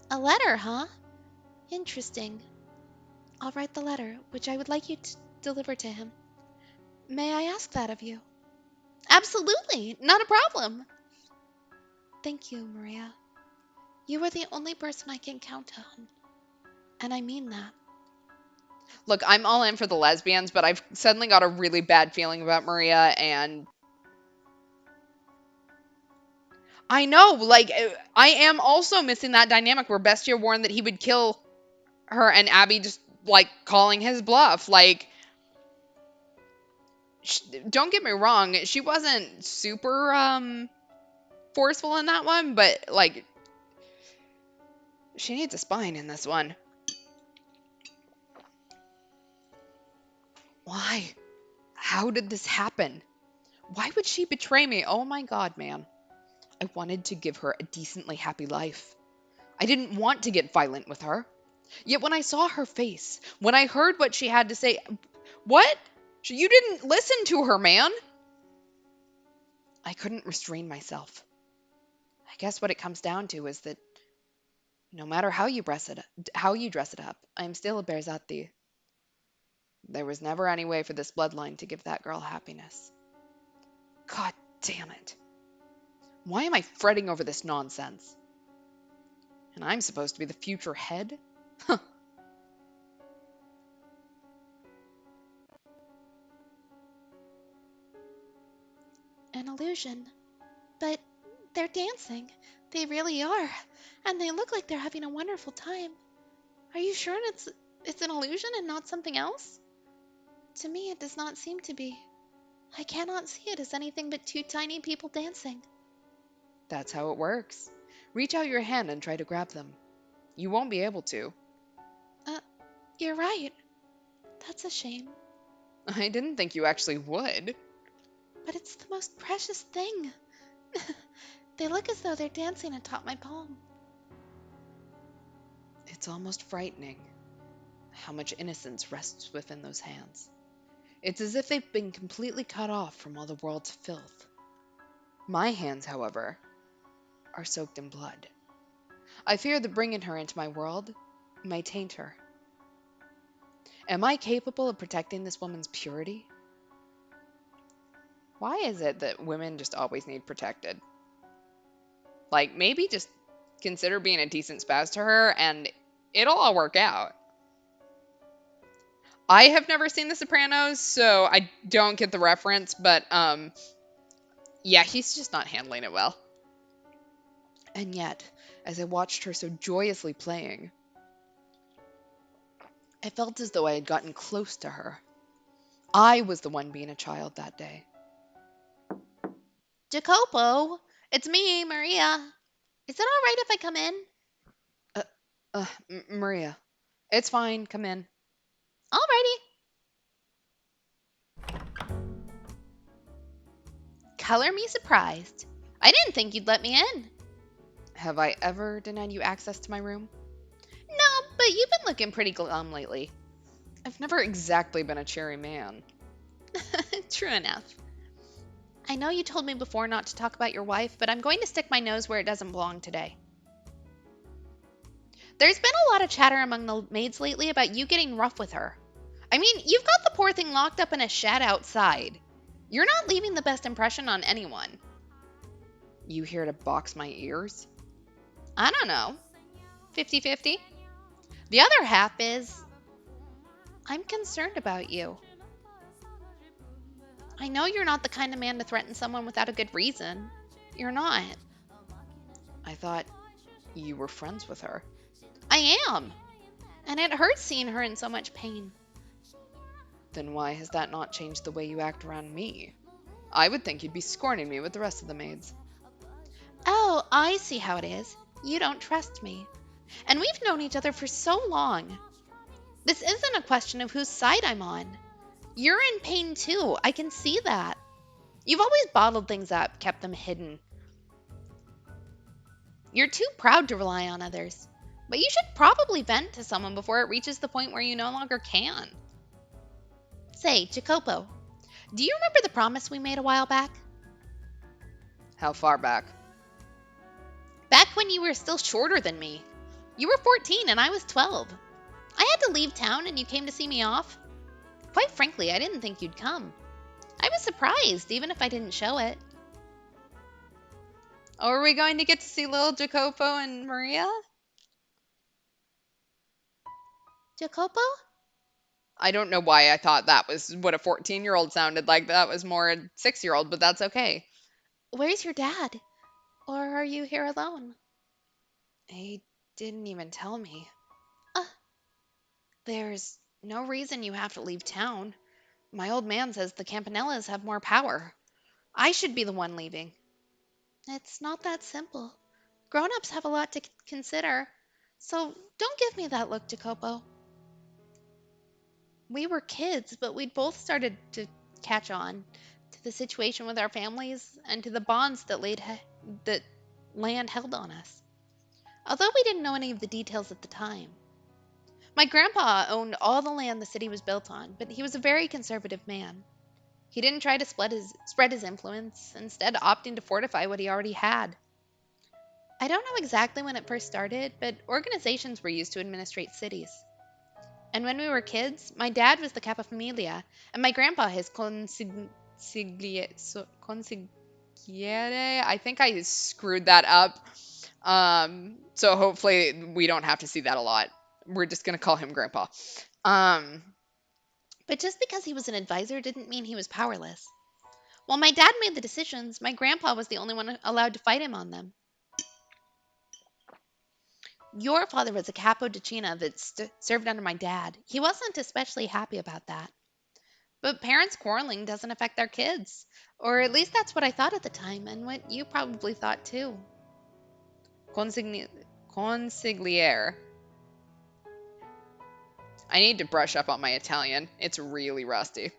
A letter, huh? Interesting. I'll write the letter, which I would like you to deliver to him. May I ask that of you? Absolutely, not a problem. Thank you, Maria. You are the only person I can count on, and I mean that. look, I'm all in for the lesbians, but I've suddenly got a really bad feeling about Maria, and I know, like, I am also missing that dynamic where Bestia warned that he would kill her, and Abby just, like, calling his bluff. Like, don't get me wrong, she wasn't super, forceful in that one, but, like, she needs a spine in this one. Why? How did this happen? Why would she betray me? Oh my god, man. I wanted to give her a decently happy life. I didn't want to get violent with her. Yet when I saw her face, when I heard what she had to say, what? You didn't listen to her, man. I couldn't restrain myself. I guess what it comes down to is that no matter how you dress it up, I am still a Berzatti. There was never any way for this bloodline to give that girl happiness. God damn it. Why am I fretting over this nonsense? And I'm supposed to be the future head? Huh. An illusion. But they're dancing. They really are. And they look like they're having a wonderful time. Are you sure it's an illusion and not something else? To me, it does not seem to be. I cannot see it as anything but two tiny people dancing. That's how it works. Reach out your hand and try to grab them. You won't be able to. You're right. That's a shame. I didn't think you actually would. But it's the most precious thing. They look as though they're dancing atop my palm. It's almost frightening how much innocence rests within those hands. It's as if they've been completely cut off from all the world's filth. My hands, however, are soaked in blood. I fear that bringing her into my world may taint her. Am I capable of protecting this woman's purity? Why is it that women just always need protected? Like, maybe just consider being a decent spouse to her and it'll all work out. I have never seen The Sopranos, so I don't get the reference, but yeah, he's just not handling it well. And yet, as I watched her so joyously playing, I felt as though I had gotten close to her. I was the one being a child that day. Jacopo, it's me, Maria. Is it all right if I come in? Uh, Maria, it's fine. Come in. Alrighty. Color me surprised. I didn't think you'd let me in. Have I ever denied you access to my room? No, but you've been looking pretty glum lately. I've never exactly been a cheery man. True enough. I know you told me before not to talk about your wife, but I'm going to stick my nose where it doesn't belong today. There's been a lot of chatter among the maids lately about you getting rough with her. I mean, you've got the poor thing locked up in a shed outside. You're not leaving the best impression on anyone. You here to box my ears? I don't know. 50-50. The other half is I'm concerned about you. I know you're not the kind of man to threaten someone without a good reason. You're not. I thought you were friends with her. I am. And it hurts seeing her in so much pain. Then why has that not changed the way you act around me? I would think you'd be scorning me with the rest of the maids. Oh, I see how it is. You don't trust me. And we've known each other for so long. This isn't a question of whose side I'm on. You're in pain too. I can see that. You've always bottled things up, kept them hidden. You're too proud to rely on others. But you should probably vent to someone before it reaches the point where you no longer can. Say, Jacopo, do you remember the promise we made a while back? How far back? Back when you were still shorter than me. You were 14 and I was 12. I had to leave town and you came to see me off. Quite frankly, I didn't think you'd come. I was surprised, even if I didn't show it. Oh, are we going to get to see little Jacopo and Maria? Jacopo? I don't know why I thought that was what a 14-year-old sounded like. That was more a 6-year-old, but that's okay. Where's your dad? Or are you here alone? He didn't even tell me. Uh, There's no reason you have to leave town. My old man says the Campanellas have more power. I should be the one leaving. it's not that simple. Grown-ups have a lot to consider. So don't give me that look, Jacopo. We were kids, but we'd both started to catch on to the situation with our families and to the bonds that land held on us. Although we didn't know any of the details at the time. My grandpa owned all the land the city was built on, but he was a very conservative man. He didn't try to spread his influence, instead opting to fortify what he already had. I don't know exactly when it first started, but organizations were used to administrate cities. And when we were kids, my dad was the capofamilia, and my grandpa his consigliere. I think I screwed that up. So hopefully we don't have to see that a lot. We're just gonna call him Grandpa. Um, But just because he was an advisor didn't mean he was powerless. While my dad made the decisions, my grandpa was the only one allowed to fight him on them. Your father was a capo di Cina that served under my dad. He wasn't especially happy about that. But parents quarreling doesn't affect their kids. Or at least that's what I thought at the time, and what you probably thought too. consigli- consigliere. I need to brush up on my Italian. It's really rusty.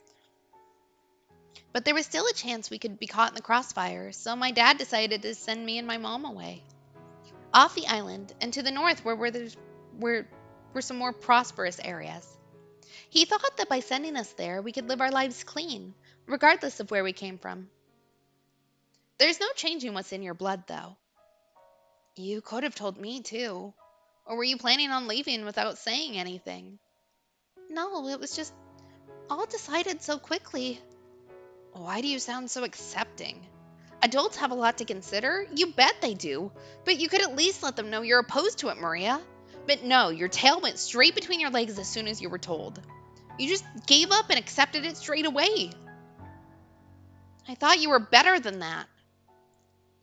But there was still a chance we could be caught in the crossfire, so my dad decided to send me and my mom away. Off the island and to the north were, were some more prosperous areas. He thought that by sending us there, we could live our lives clean, regardless of where we came from. There's no changing what's in your blood, though. You could have told me, too. Or were you planning on leaving without saying anything? No, it was just all decided so quickly. Why do you sound so accepting? Adults have a lot to consider. You bet they do. But you could at least let them know you're opposed to it, Maria. But no, your tail went straight between your legs as soon as you were told. You just gave up and accepted it straight away. I thought you were better than that.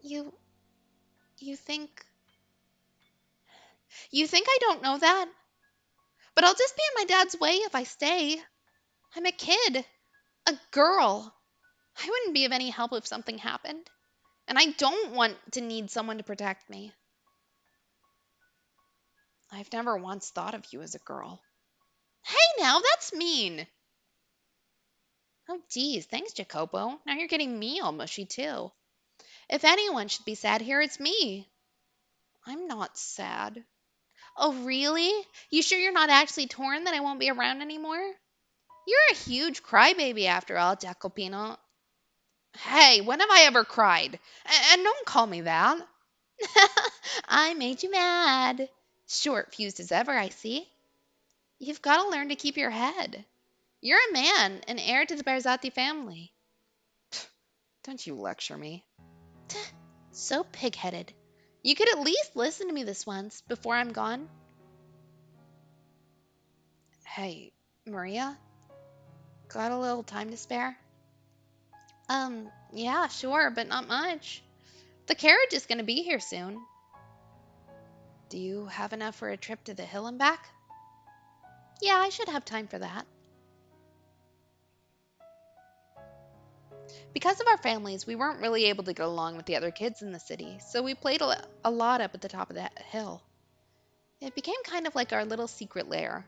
You you think you think I don't know that? But I'll just be in my dad's way if I stay. I'm a kid, a girl. I wouldn't be of any help if something happened. And I don't want to need someone to protect me. I've never once thought of you as a girl. Hey now, that's mean. Oh geez, thanks, Jacopo. Now you're getting me all mushy too. If anyone should be sad here, it's me. I'm not sad. Oh really? You sure you're not actually torn that I won't be around anymore? You're a huge crybaby after all, Jacopino. Hey, when have I ever cried? And don't call me that. I made you mad. Short fused as ever, I see. You've got to learn to keep your head. You're a man, an heir to the Berzati family. Don't you lecture me. So pig-headed. You could at least listen to me this once before I'm gone. Hey, Maria, got a little time to spare? Yeah, sure, but not much. The carriage is going to be here soon. Do you have enough for a trip to the hill and back? Yeah, I should have time for that. Because of our families, we weren't really able to get along with the other kids in the city, so we played a lot up at the top of that hill. It became kind of like our little secret lair.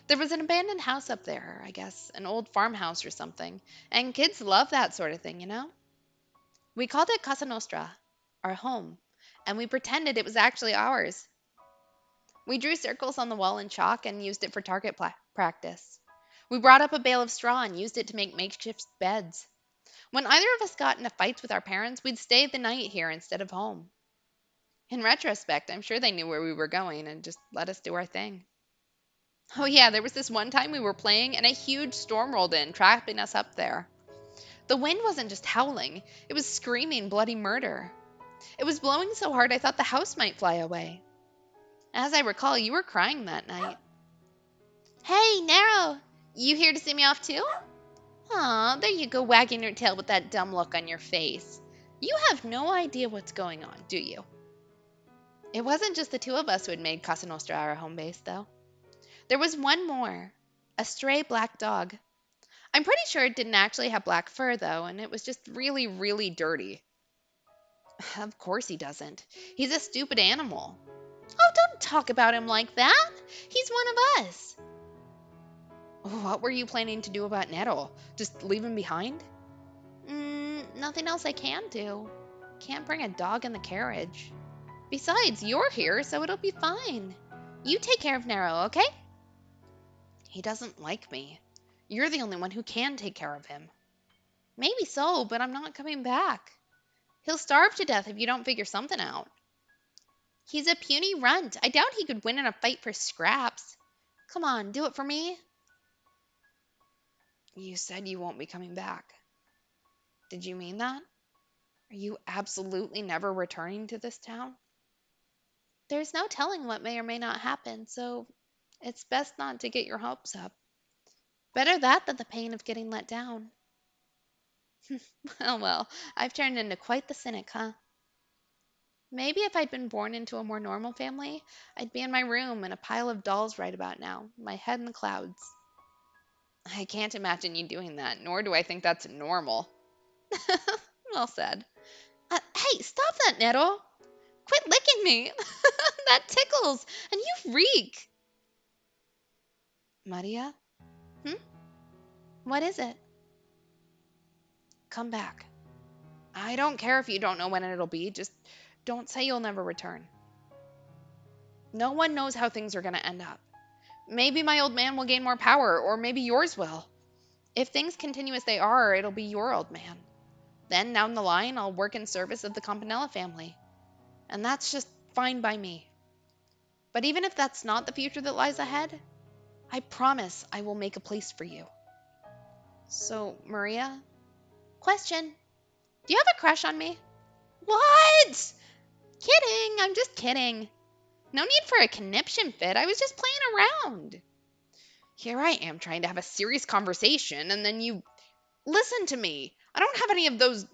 There was an abandoned house up there, I guess, an old farmhouse or something, and kids love that sort of thing, you know? We called it Casa Nostra, our home, and we pretended it was actually ours. We drew circles on the wall in chalk and used it for target practice. We brought up a bale of straw and used it to make makeshift beds. When either of us got into fights with our parents, we'd stay the night here instead of home. In retrospect, I'm sure they knew where we were going and just let us do our thing. Oh, yeah, there was this one time we were playing and a huge storm rolled in, trapping us up there. The wind wasn't just howling, it was screaming bloody murder. It was blowing so hard I thought the house might fly away. As I recall, you were crying that night. Hey, Nero! You here to see me off too? Aw, there you go wagging your tail with that dumb look on your face. You have no idea what's going on, do you? It wasn't just the two of us who had made Casa Nostra our home base, though. There was one more, a stray black dog. I'm pretty sure it didn't actually have black fur, though, and it was just really, really dirty. Of course he doesn't. He's a stupid animal. Oh, don't talk about him like that. He's one of us. What were you planning to do about Nero? Just leave him behind? Nothing else I can do. Can't bring a dog in the carriage. Besides, you're here, so it'll be fine. You take care of Nero, okay? He doesn't like me. You're the only one who can take care of him. Maybe so, but I'm not coming back. He'll starve to death if you don't figure something out. He's a puny runt. I doubt he could win in a fight for scraps. Come on, do it for me. You said you won't be coming back. Did you mean that? Are you absolutely never returning to this town? There's no telling what may or may not happen, so it's best not to get your hopes up. Better that than the pain of getting let down. Well, I've turned into quite the cynic, huh? Maybe if I'd been born into a more normal family, I'd be in my room in a pile of dolls right about now, my head in the clouds. I can't imagine you doing that, nor do I think that's normal. Well said. Hey, stop that, Nero! Quit licking me! That tickles, and you reek! Maria? Hmm? What is it? Come back. I don't care if you don't know when it'll be. Just don't say you'll never return. No one knows how things are going to end up. Maybe my old man will gain more power, or maybe yours will. If things continue as they are, it'll be your old man. Then, down the line, I'll work in service of the Campanella family. And that's just fine by me. But even if that's not the future that lies ahead, I promise I will make a place for you. So, Maria? Question. Do you have a crush on me? What? Kidding. I'm just kidding. No need for a conniption fit. I was just playing around. Here I am trying to have a serious conversation, and then you listen to me. I don't have any of those,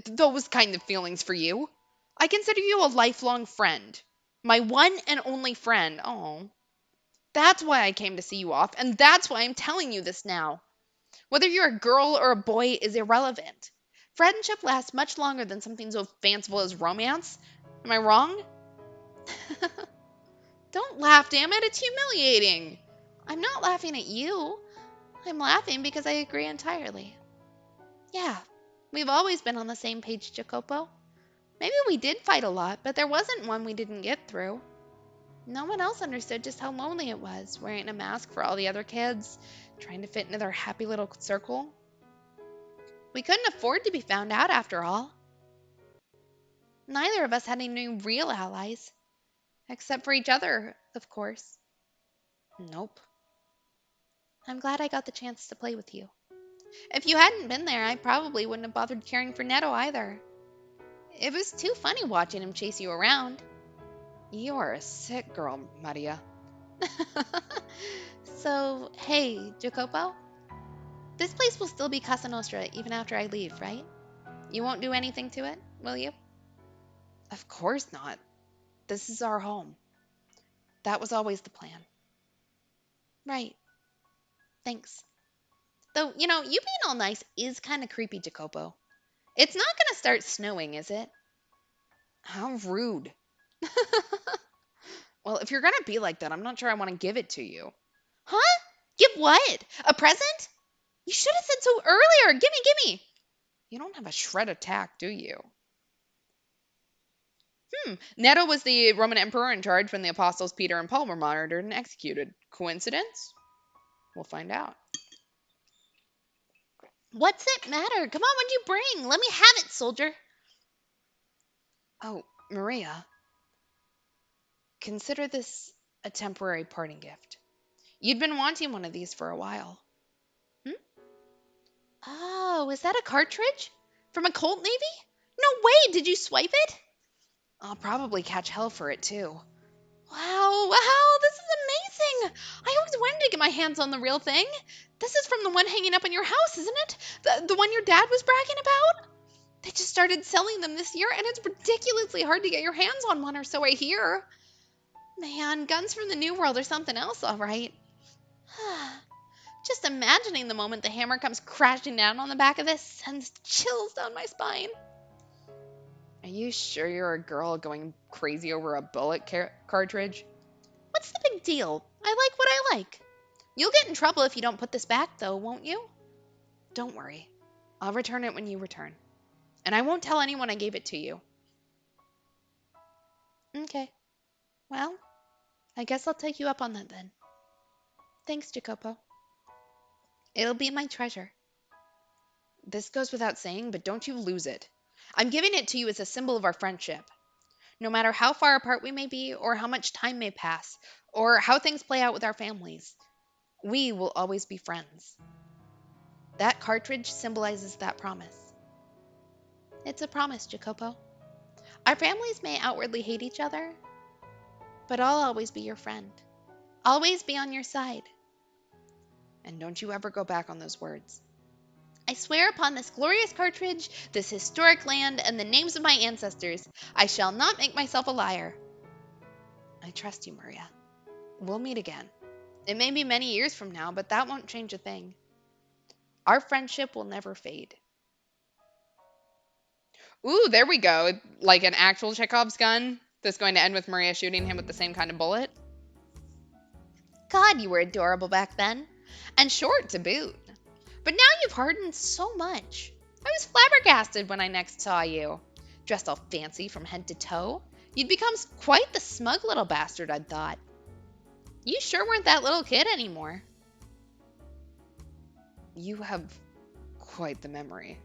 those kind of feelings for you. I consider you a lifelong friend. My one and only friend. Oh, that's why I came to see you off, and that's why I'm telling you this now. Whether you're a girl or a boy is irrelevant. Friendship lasts much longer than something so fanciful as romance. Am I wrong? Don't laugh, damn it. It's humiliating. I'm not laughing at you. I'm laughing because I agree entirely. Yeah, we've always been on the same page, Jacopo. Maybe we did fight a lot, but there wasn't one we didn't get through. No one else understood just how lonely it was, wearing a mask for all the other kids, trying to fit into their happy little circle. We couldn't afford to be found out after all. Neither of us had any real allies, except for each other, of course. Nope. I'm glad I got the chance to play with you. If you hadn't been there, I probably wouldn't have bothered caring for Netto either. It was too funny watching him chase you around. You are a sick girl, Maria. So, hey, Jacopo, this place will still be Casa Nostra even after I leave, right? You won't do anything to it, will you? Of course not. This is our home. That was always the plan. Right. Thanks. Though, you being all nice is kind of creepy, Jacopo. It's not going to start snowing, is it? How rude. Well, if you're gonna be like that, I'm not sure I want to give it to you. Huh? Give what? A present? You should have said so earlier. Gimme, gimme. You don't have a shred of tact, do you? Nero was the Roman emperor in charge when the apostles Peter and Paul were martyred and executed. Coincidence? We'll find out. What's it matter? Come on, what'd you bring? Let me have it, soldier. Oh, Maria, consider this a temporary parting gift. You'd been wanting one of these for a while. Hmm? Oh, is that a cartridge? From a Colt Navy? No way, did you swipe it? I'll probably catch hell for it too. Wow, this is amazing. I always wanted to get my hands on the real thing. This is from the one hanging up in your house, isn't it? The one your dad was bragging about? They just started selling them this year, and it's ridiculously hard to get your hands on one, or so I hear. Man, guns from the New World are something else, all right. Just imagining the moment the hammer comes crashing down on the back of this sends chills down my spine. Are you sure you're a girl going crazy over a bullet cartridge? What's the big deal? I like what I like. You'll get in trouble if you don't put this back, though, won't you? Don't worry. I'll return it when you return. And I won't tell anyone I gave it to you. Okay. Well, I guess I'll take you up on that then. Thanks, Jacopo. It'll be my treasure. This goes without saying, but don't you lose it. I'm giving it to you as a symbol of our friendship. No matter how far apart we may be, or how much time may pass, or how things play out with our families, we will always be friends. That cartridge symbolizes that promise. It's a promise, Jacopo. Our families may outwardly hate each other, but I'll always be your friend. Always be on your side. And don't you ever go back on those words. I swear upon this glorious cartridge, this historic land, and the names of my ancestors, I shall not make myself a liar. I trust you, Maria. We'll meet again. It may be many years from now, but that won't change a thing. Our friendship will never fade. Ooh, there we go. Like an actual Chekhov's gun that's going to end with Maria shooting him with the same kind of bullet. God, you were adorable back then. And short to boot. But now you've hardened so much. I was flabbergasted when I next saw you. Dressed all fancy from head to toe. You'd become quite the smug little bastard, I'd thought. You sure weren't that little kid anymore. You have quite the memory.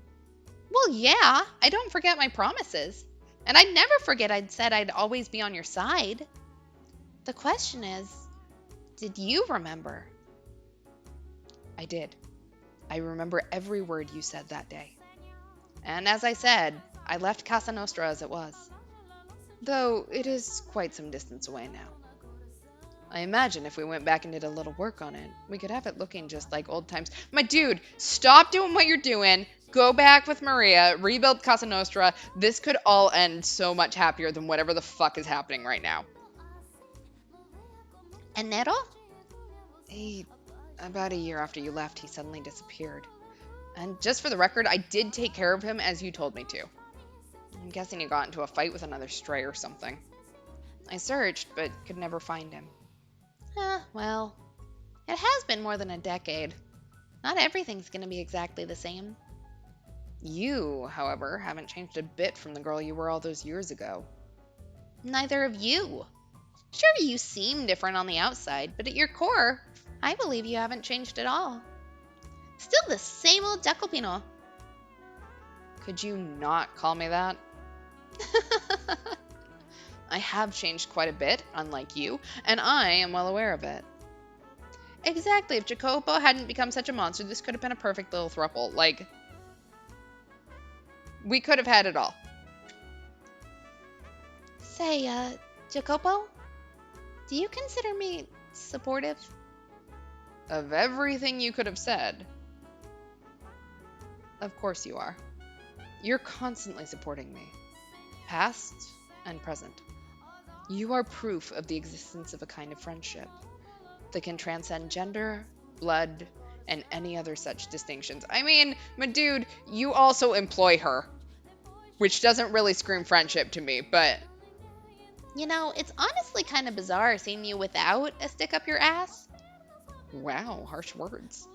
Well, yeah, I don't forget my promises. And I'd never forget I'd said I'd always be on your side. The question is, did you remember? I did. I remember every word you said that day. And as I said, I left Casa Nostra as it was. Though it is quite some distance away now. I imagine if we went back and did a little work on it, we could have it looking just like old times. My dude, stop doing what you're doing. Go back with Maria, rebuild Casa Nostra. This could all end so much happier than whatever the fuck is happening right now. And Nero? About a year after you left, he suddenly disappeared. And just for the record, I did take care of him as you told me to. I'm guessing he got into a fight with another stray or something. I searched, but could never find him. Well, it has been more than a decade. Not everything's going to be exactly the same. You, however, haven't changed a bit from the girl you were all those years ago. Neither of you. Sure, you seem different on the outside, but at your core, I believe you haven't changed at all. Still the same old Jacopino. Could you not call me that? I have changed quite a bit, unlike you, and I am well aware of it. Exactly. If Jacopo hadn't become such a monster, this could have been a perfect little throuple. Like, we could have had it all. Say, Jacopo, do you consider me supportive? Of everything you could have said, of course you are. You're constantly supporting me, past and present. You are proof of the existence of a kind of friendship that can transcend gender, blood, and any other such distinctions. I mean, my dude, you also employ her, which doesn't really scream friendship to me, but... You know, it's honestly kind of bizarre seeing you without a stick up your ass. Wow, harsh words.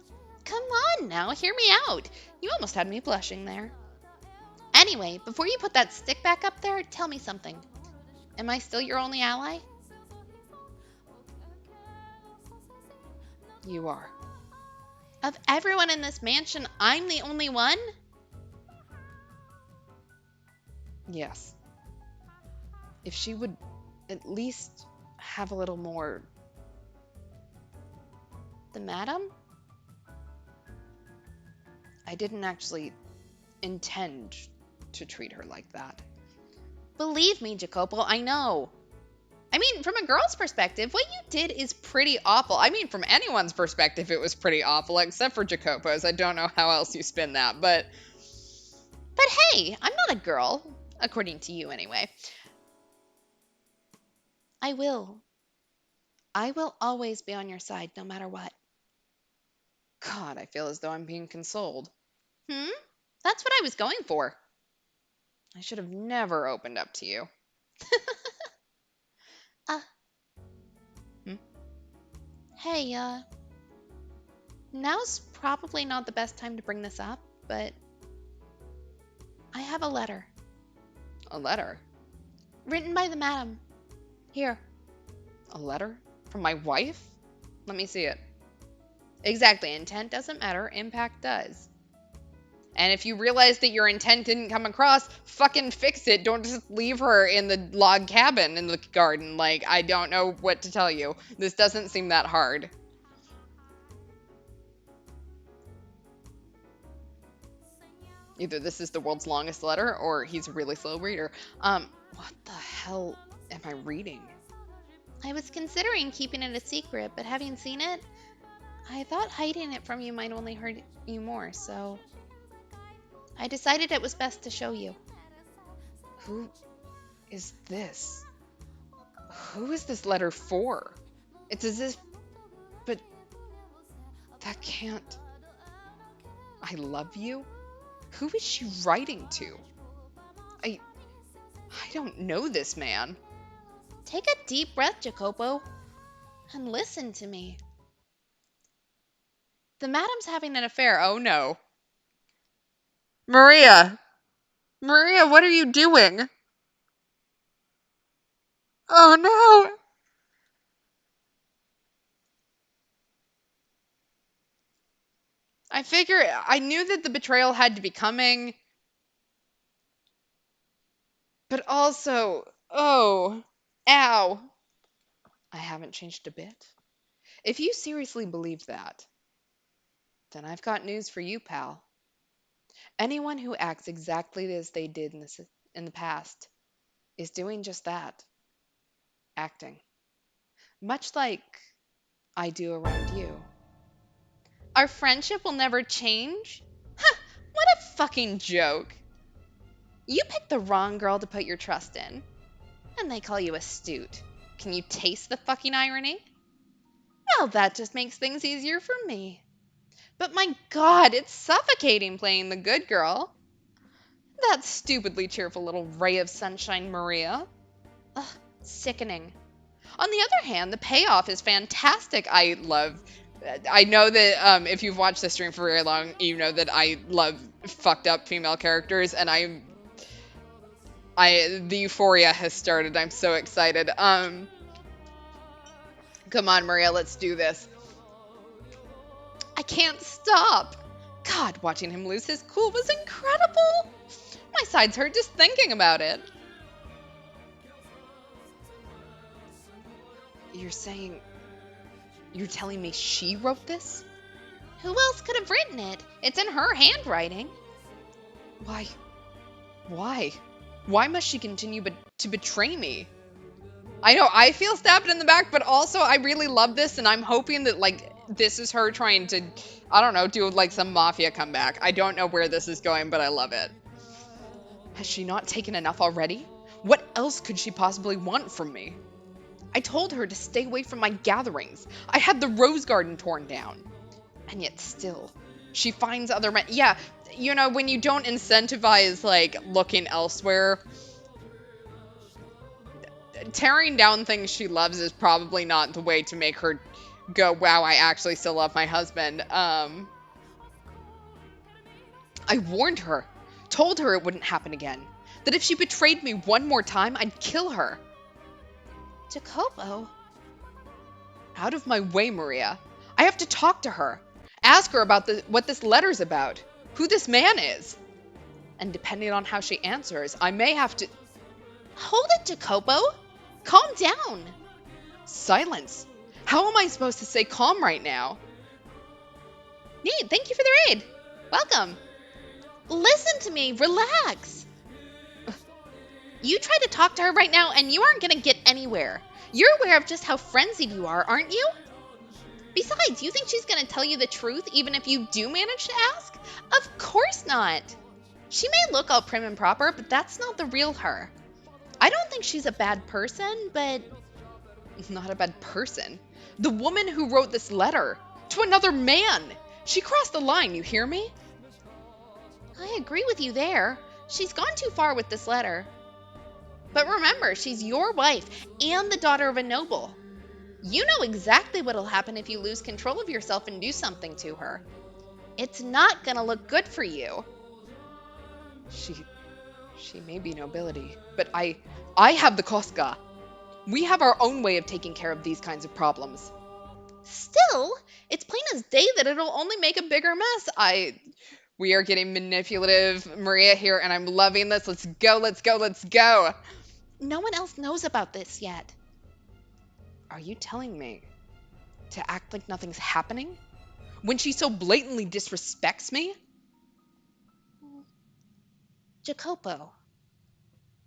Come on now, hear me out. You almost had me blushing there. Anyway, before you put that stick back up there, tell me something. Am I still your only ally? You are. Of everyone in this mansion, I'm the only one? Yes. If she would at least have a little more... The madam? I didn't actually intend to treat her like that. Believe me, Jacopo, I know. I mean, from a girl's perspective, what you did is pretty awful. I mean, from anyone's perspective, it was pretty awful, except for Jacopo's. I don't know how else you spin that, but... But hey, I'm not a girl, according to you anyway. I will. I will always be on your side, no matter what. God, I feel as though I'm being consoled. That's what I was going for. I should have never opened up to you. Hey, now's probably not the best time to bring this up, but I have a letter. A letter? Written by the madam. Here. A letter? From my wife? Let me see it. Exactly. Intent doesn't matter. Impact does. And if you realize that your intent didn't come across, fucking fix it. Don't just leave her in the log cabin in the garden. Like, I don't know what to tell you. This doesn't seem that hard. Either this is the world's longest letter, or he's a really slow reader. What the hell am I reading? I was considering keeping it a secret, but having seen it, I thought hiding it from you might only hurt you more, so I decided it was best to show you. Who is this? Who is this letter for? It's as if... But... That can't... I love you? Who is she writing to? I don't know this man. Take a deep breath, Jacopo. and listen to me. The madam's having an affair. Oh no. Maria! Maria, what are you doing? Oh no! I knew that the betrayal had to be coming, but also, oh, ow. I haven't changed a bit. If you seriously believe that, then I've got news for you, pal. Anyone who acts exactly as they did in the past is doing just that, acting. Much like I do around you. Our friendship will never change? What a fucking joke. You picked the wrong girl to put your trust in, and they call you astute. Can you taste the fucking irony? Well, that just makes things easier for me. But my god, it's suffocating playing the good girl. That stupidly cheerful little ray of sunshine, Maria. Ugh, sickening. On the other hand, the payoff is fantastic. I know that if you've watched the stream for very long, you know that I love fucked up female characters, and the euphoria has started. I'm so excited. Come on, Maria, let's do this. I can't stop. God, watching him lose his cool was incredible. My sides hurt just thinking about it. You're saying, you're telling me she wrote this? Who else could have written it? It's in her handwriting. Why? Why? Why must she continue to betray me? I know I feel stabbed in the back, but also I really love this, and I'm hoping that like this is her trying to, I don't know, do like some mafia comeback. I don't know where this is going, but I love it. Has she not taken enough already? What else could she possibly want from me? I told her to stay away from my gatherings. I had the rose garden torn down. And yet still, she finds other men. Yeah, you know, when you don't incentivize like looking elsewhere, tearing down things she loves is probably not the way to make her go, wow, I actually still love my husband. I warned her, told her it wouldn't happen again, that if she betrayed me one more time, I'd kill her. Jacopo? Out of my way, Maria. I have to talk to her. Ask her about what this letter's about, who this man is. And depending on how she answers, I may have to... Hold it, Jacopo. Calm down. Silence. How am I supposed to stay calm right now? Neat, thank you for the raid. Welcome. Listen to me, relax. You try to talk to her right now and you aren't going to get anywhere. You're aware of just how frenzied you are, aren't you? Besides, you think she's going to tell you the truth even if you do manage to ask? Of course not. She may look all prim and proper, but that's not the real her. I don't think she's a bad person, but... Not a bad person. The woman who wrote this letter to another man. She crossed the line, you hear me? I agree with you there. She's gone too far with this letter. But remember, she's your wife and the daughter of a noble. You know exactly what'll happen if you lose control of yourself and do something to her. It's not gonna look good for you. She may be nobility, but I have the Koska. We have our own way of taking care of these kinds of problems. Still, it's plain as day that it'll only make a bigger mess. We are getting manipulative, Maria, here, and I'm loving this. Let's go, let's go, let's go. No one else knows about this yet. Are you telling me to act like nothing's happening? When she so blatantly disrespects me? Jacopo,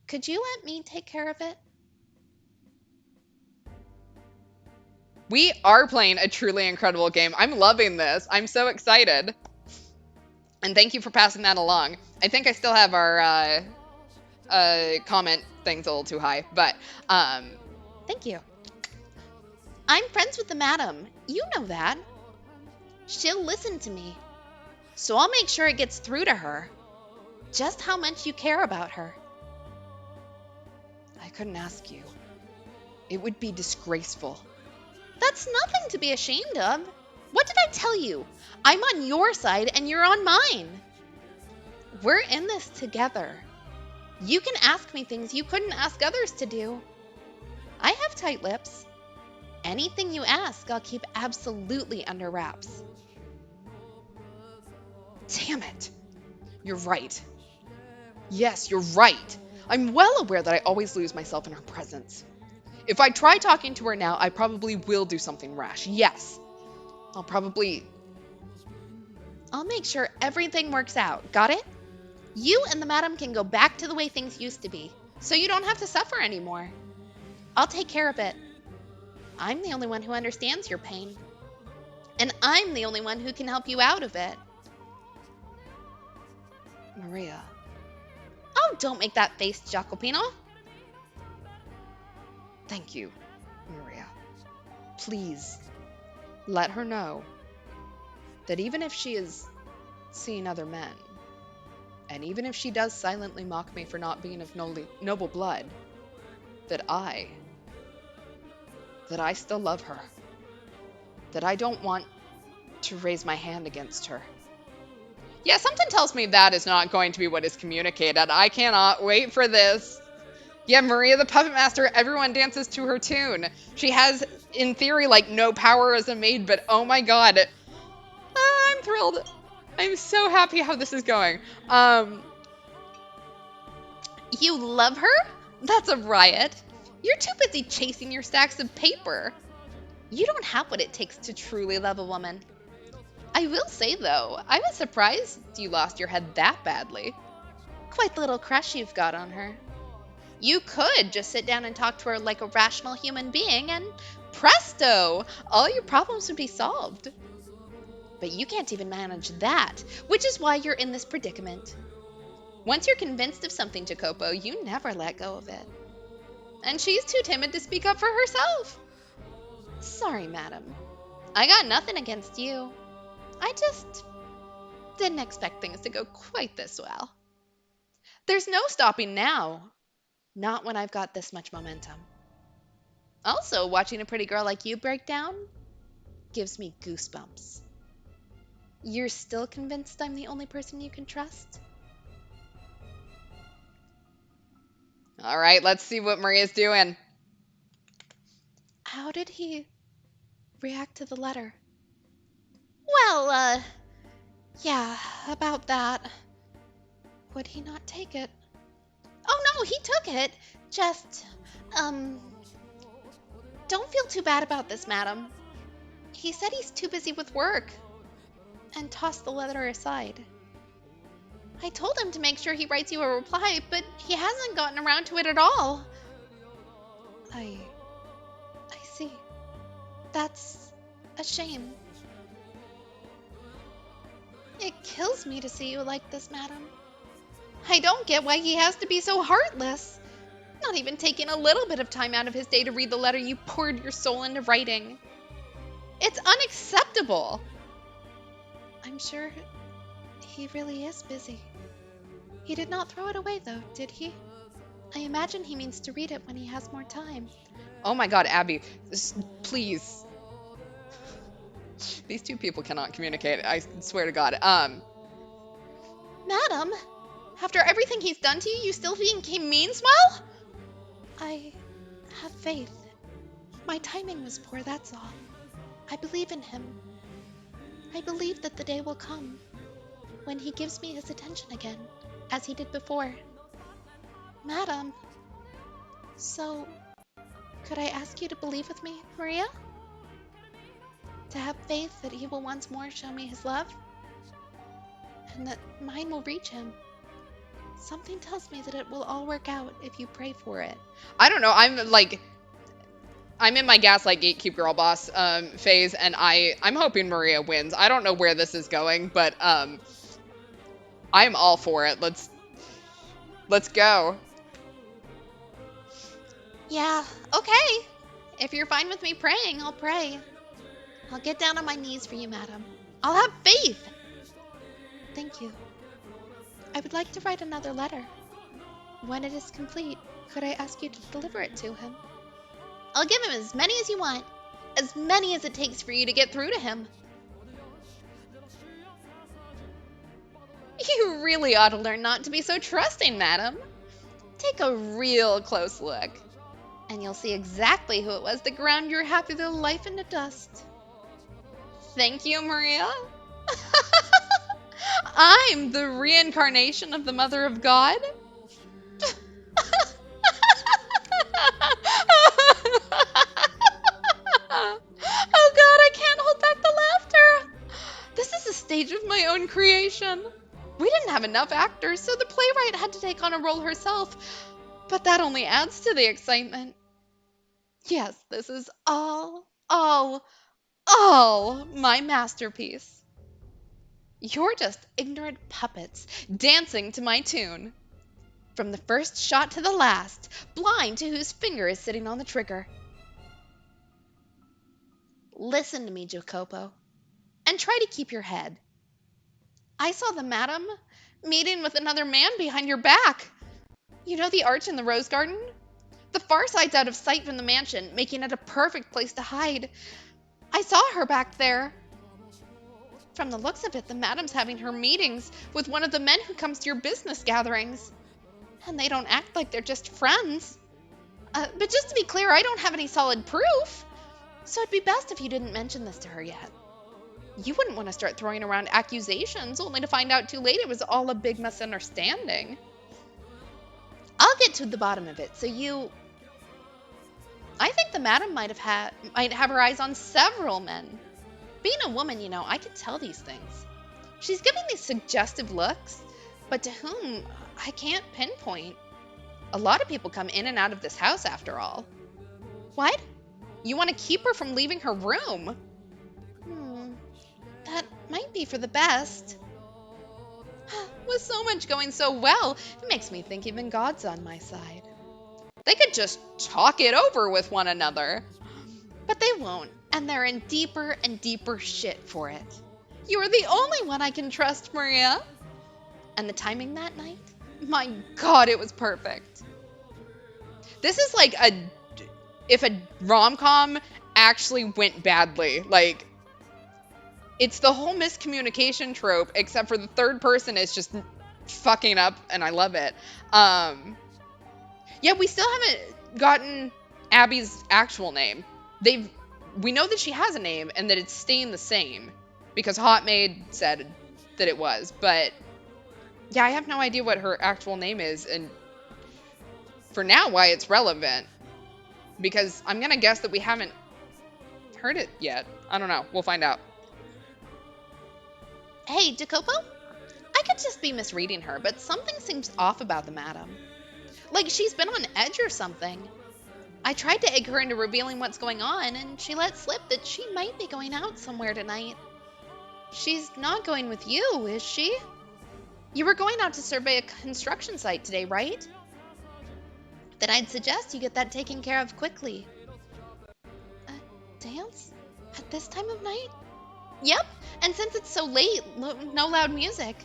could you let me take care of it? We are playing a truly incredible game. I'm loving this. I'm so excited. And thank you for passing that along. I think I still have our comment things a little too high, but thank you. I'm friends with the madam. You know that. She'll listen to me. So I'll make sure it gets through to her. Just how much you care about her. I couldn't ask you. It would be disgraceful. That's nothing to be ashamed of. What did I tell you? I'm on your side and you're on mine. We're in this together. You can ask me things you couldn't ask others to do. I have tight lips. Anything you ask, I'll keep absolutely under wraps. Damn it. You're right. Yes, you're right. I'm well aware that I always lose myself in her presence. If I try talking to her now, I probably will do something rash. Yes. I'll make sure everything works out. Got it? You and the madam can go back to the way things used to be, so you don't have to suffer anymore. I'll take care of it. I'm the only one who understands your pain. And I'm the only one who can help you out of it. Maria. Oh, don't make that face, Jacopino. Thank you, Maria. Please, let her know that even if she is seeing other men, and even if she does silently mock me for not being of noble blood, that I still love her. That I don't want to raise my hand against her. Yeah, something tells me that is not going to be what is communicated. I cannot wait for this. Yeah, Maria the Puppet Master, everyone dances to her tune. She has, in theory, like, no power as a maid, but oh my god. I'm thrilled. I'm so happy how this is going. You love her? That's a riot. You're too busy chasing your stacks of paper. You don't have what it takes to truly love a woman. I will say, though, I was surprised you lost your head that badly. Quite the little crush you've got on her. You could just sit down and talk to her like a rational human being, and presto! All your problems would be solved. But you can't even manage that, which is why you're in this predicament. Once you're convinced of something, Jacopo, you never let go of it. And she's too timid to speak up for herself. Sorry, madam. I got nothing against you. I just didn't expect things to go quite this well. There's no stopping now. Not when I've got this much momentum. Also, watching a pretty girl like you break down gives me goosebumps. You're still convinced I'm the only person you can trust? All right, let's see what Maria's doing. How did he react to the letter? Well, yeah, about that. Would he not take it? Oh no, he took it. Just, don't feel too bad about this, madam. He said he's too busy with work and tossed the letter aside. I told him to make sure he writes you a reply, but he hasn't gotten around to it at all. I see. That's a shame. It kills me to see you like this, madam. I don't get why he has to be so heartless. Not even taking a little bit of time out of his day to read the letter you poured your soul into writing. It's unacceptable. I'm sure he really is busy. He did not throw it away, though, did he? I imagine he means to read it when he has more time. Oh my god, Abby, please. These two people cannot communicate, I swear to god. Madam, after everything he's done to you, you still think he means well? I have faith. My timing was poor, that's all. I believe in him. I believe that the day will come when he gives me his attention again, as he did before. Madam, so could I ask you to believe with me, Maria? To have faith that he will once more show me his love? And that mine will reach him. Something tells me that it will all work out if you pray for it. I don't know, I'm in my gaslight gatekeep girl boss phase, and I'm hoping Maria wins. I don't know where this is going, but I'm all for it. Let's go. Yeah, okay. If you're fine with me praying, I'll pray. I'll get down on my knees for you, madam. I'll have faith. Thank you. I would like to write another letter. When it is complete, could I ask you to deliver it to him? I'll give him as many as you want. as many as it takes for you to get through to him. You really ought to learn not to be so trusting, madam. Take a real close look, and you'll see exactly who it was that ground your happy little life into dust. Thank you, Maria. I'm the reincarnation of the Mother of God. Oh God, I can't hold back the laughter. This is a stage of my own creation. We didn't have enough actors, so the playwright had to take on a role herself. But that only adds to the excitement. Yes, this is all my masterpiece. You're just ignorant puppets dancing to my tune. From the first shot to the last, blind to whose finger is sitting on the trigger. Listen to me, Jacopo, and try to keep your head. I saw the madam meeting with another man behind your back. You know the arch in the rose garden? The far side's out of sight from the mansion, making it a perfect place to hide. I saw her back there. From the looks of it, the madam's having her meetings with one of the men who comes to your business gatherings. And they don't act like they're just friends. But just to be clear, I don't have any solid proof. So it'd be best if you didn't mention this to her yet. You wouldn't want to start throwing around accusations only to find out too late it was all a big misunderstanding. I'll get to the bottom of it, I think the madam might have her eyes on several men. Being a woman, I could tell these things. She's giving these suggestive looks, but to whom, I can't pinpoint. A lot of people come in and out of this house, after all. What? You want to keep her from leaving her room? That might be for the best. With so much going so well, it makes me think even God's on my side. They could just talk it over with one another. But they won't, and they're in deeper and deeper shit for it. You are the only one I can trust, Maria. And the timing that night? My God, it was perfect. This is like if a rom-com actually went badly. Like, it's the whole miscommunication trope, except for the third person is just fucking up, and I love it. Yeah, we still haven't gotten Abby's actual name. We know that she has a name and that it's staying the same because Hot Maid said that it was, but yeah, I have no idea what her actual name is, and for now, why it's relevant, because I'm gonna guess that we haven't heard it yet. I don't know. We'll find out. Hey, Jacopo? I could just be misreading her, but something seems off about the madam. Like she's been on edge or something. I tried to egg her into revealing what's going on, and she let slip that she might be going out somewhere tonight. She's not going with you, is she? You were going out to survey a construction site today, right? Then I'd suggest you get that taken care of quickly. A dance? At this time of night? Yep, and since it's so late, no loud music.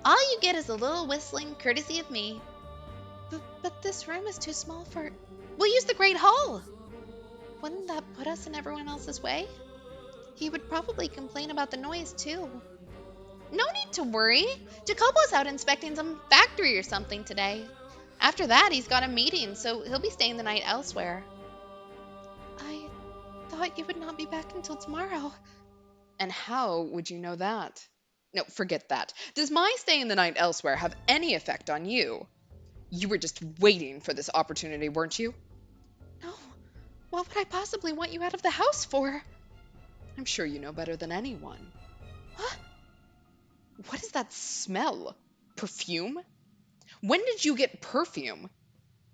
All you get is a little whistling, courtesy of me. But this room is too small for... We'll use the Great Hall. Wouldn't that put us in everyone else's way? He would probably complain about the noise, too. No need to worry. Jacopo's out inspecting some factory or something today. After that, he's got a meeting, so he'll be staying the night elsewhere. I thought you would not be back until tomorrow. And how would you know that? No, forget that. Does my staying the night elsewhere have any effect on you? You were just waiting for this opportunity, weren't you? No. What would I possibly want you out of the house for? I'm sure you know better than anyone. Huh? What is that smell? Perfume? When did you get perfume?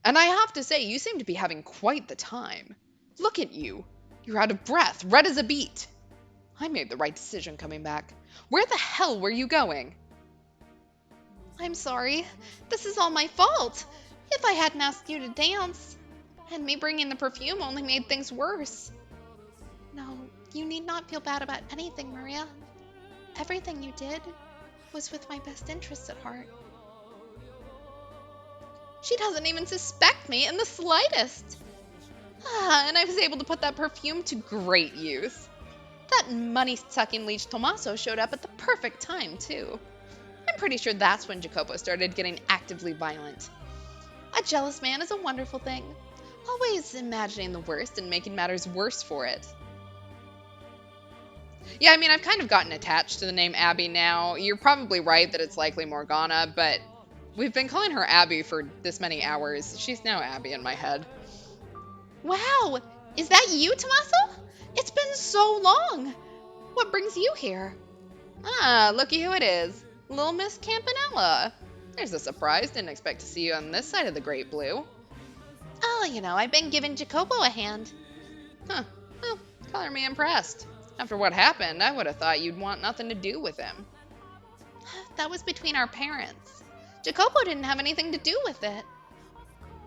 And I have to say, you seem to be having quite the time. Look at you. You're out of breath, red as a beet. I made the right decision coming back. Where the hell were you going? I'm sorry. This is all my fault. If I hadn't asked you to dance, and me bringing the perfume only made things worse. No, you need not feel bad about anything, Maria. Everything you did was with my best interests at heart. She doesn't even suspect me in the slightest. And I was able to put that perfume to great use. That money-sucking leech Tommaso showed up at the perfect time, too. I'm pretty sure that's when Jacopo started getting actively violent. A jealous man is a wonderful thing, always imagining the worst and making matters worse for it. Yeah, I mean, I've kind of gotten attached to the name Abby now. You're probably right that it's likely Morgana, but we've been calling her Abby for this many hours. She's now Abby in my head. Wow, is that you, Tommaso? It's been so long. What brings you here? Ah, looky who it is. Little Miss Campanella. There's a surprise. Didn't expect to see you on this side of the Great Blue. Oh, I've been giving Jacopo a hand. Huh. Well, color me impressed. After what happened, I would have thought you'd want nothing to do with him. That was between our parents. Jacopo didn't have anything to do with it.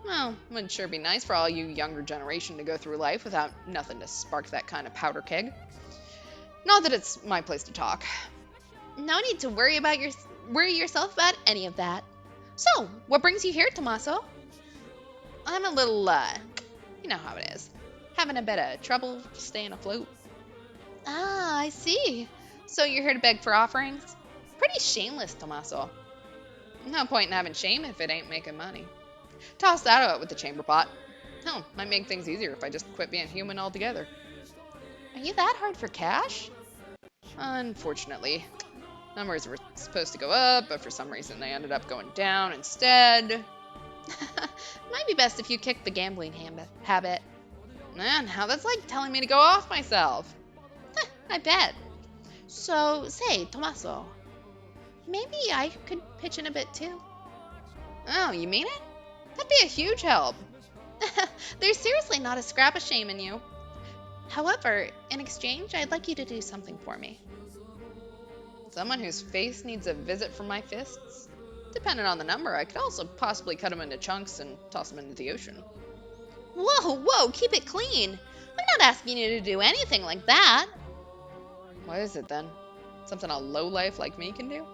Well, would sure be nice for all you younger generation to go through life without nothing to spark that kind of powder keg. Not that it's my place to talk. No need to worry yourself about any of that. So, what brings you here, Tommaso? I'm a little, you know how it is. Having a bit of trouble staying afloat. Ah, I see. So you're here to beg for offerings? Pretty shameless, Tommaso. No point in having shame if it ain't making money. Toss that out with the chamber pot. Hell, might make things easier if I just quit being human altogether. Are you that hard for cash? Unfortunately. Numbers were supposed to go up, but for some reason they ended up going down instead. Might be best if you kicked the gambling habit. Man, how that's like telling me to go off myself. I bet. So, say, Tommaso, maybe I could pitch in a bit too. Oh, you mean it? That'd be a huge help. There's seriously not a scrap of shame in you. However, in exchange, I'd like you to do something for me. Someone whose face needs a visit from my fists? Depending on the number, I could also possibly cut them into chunks and toss them into the ocean. Whoa, keep it clean. I'm not asking you to do anything like that. What is it then? Something a lowlife like me can do?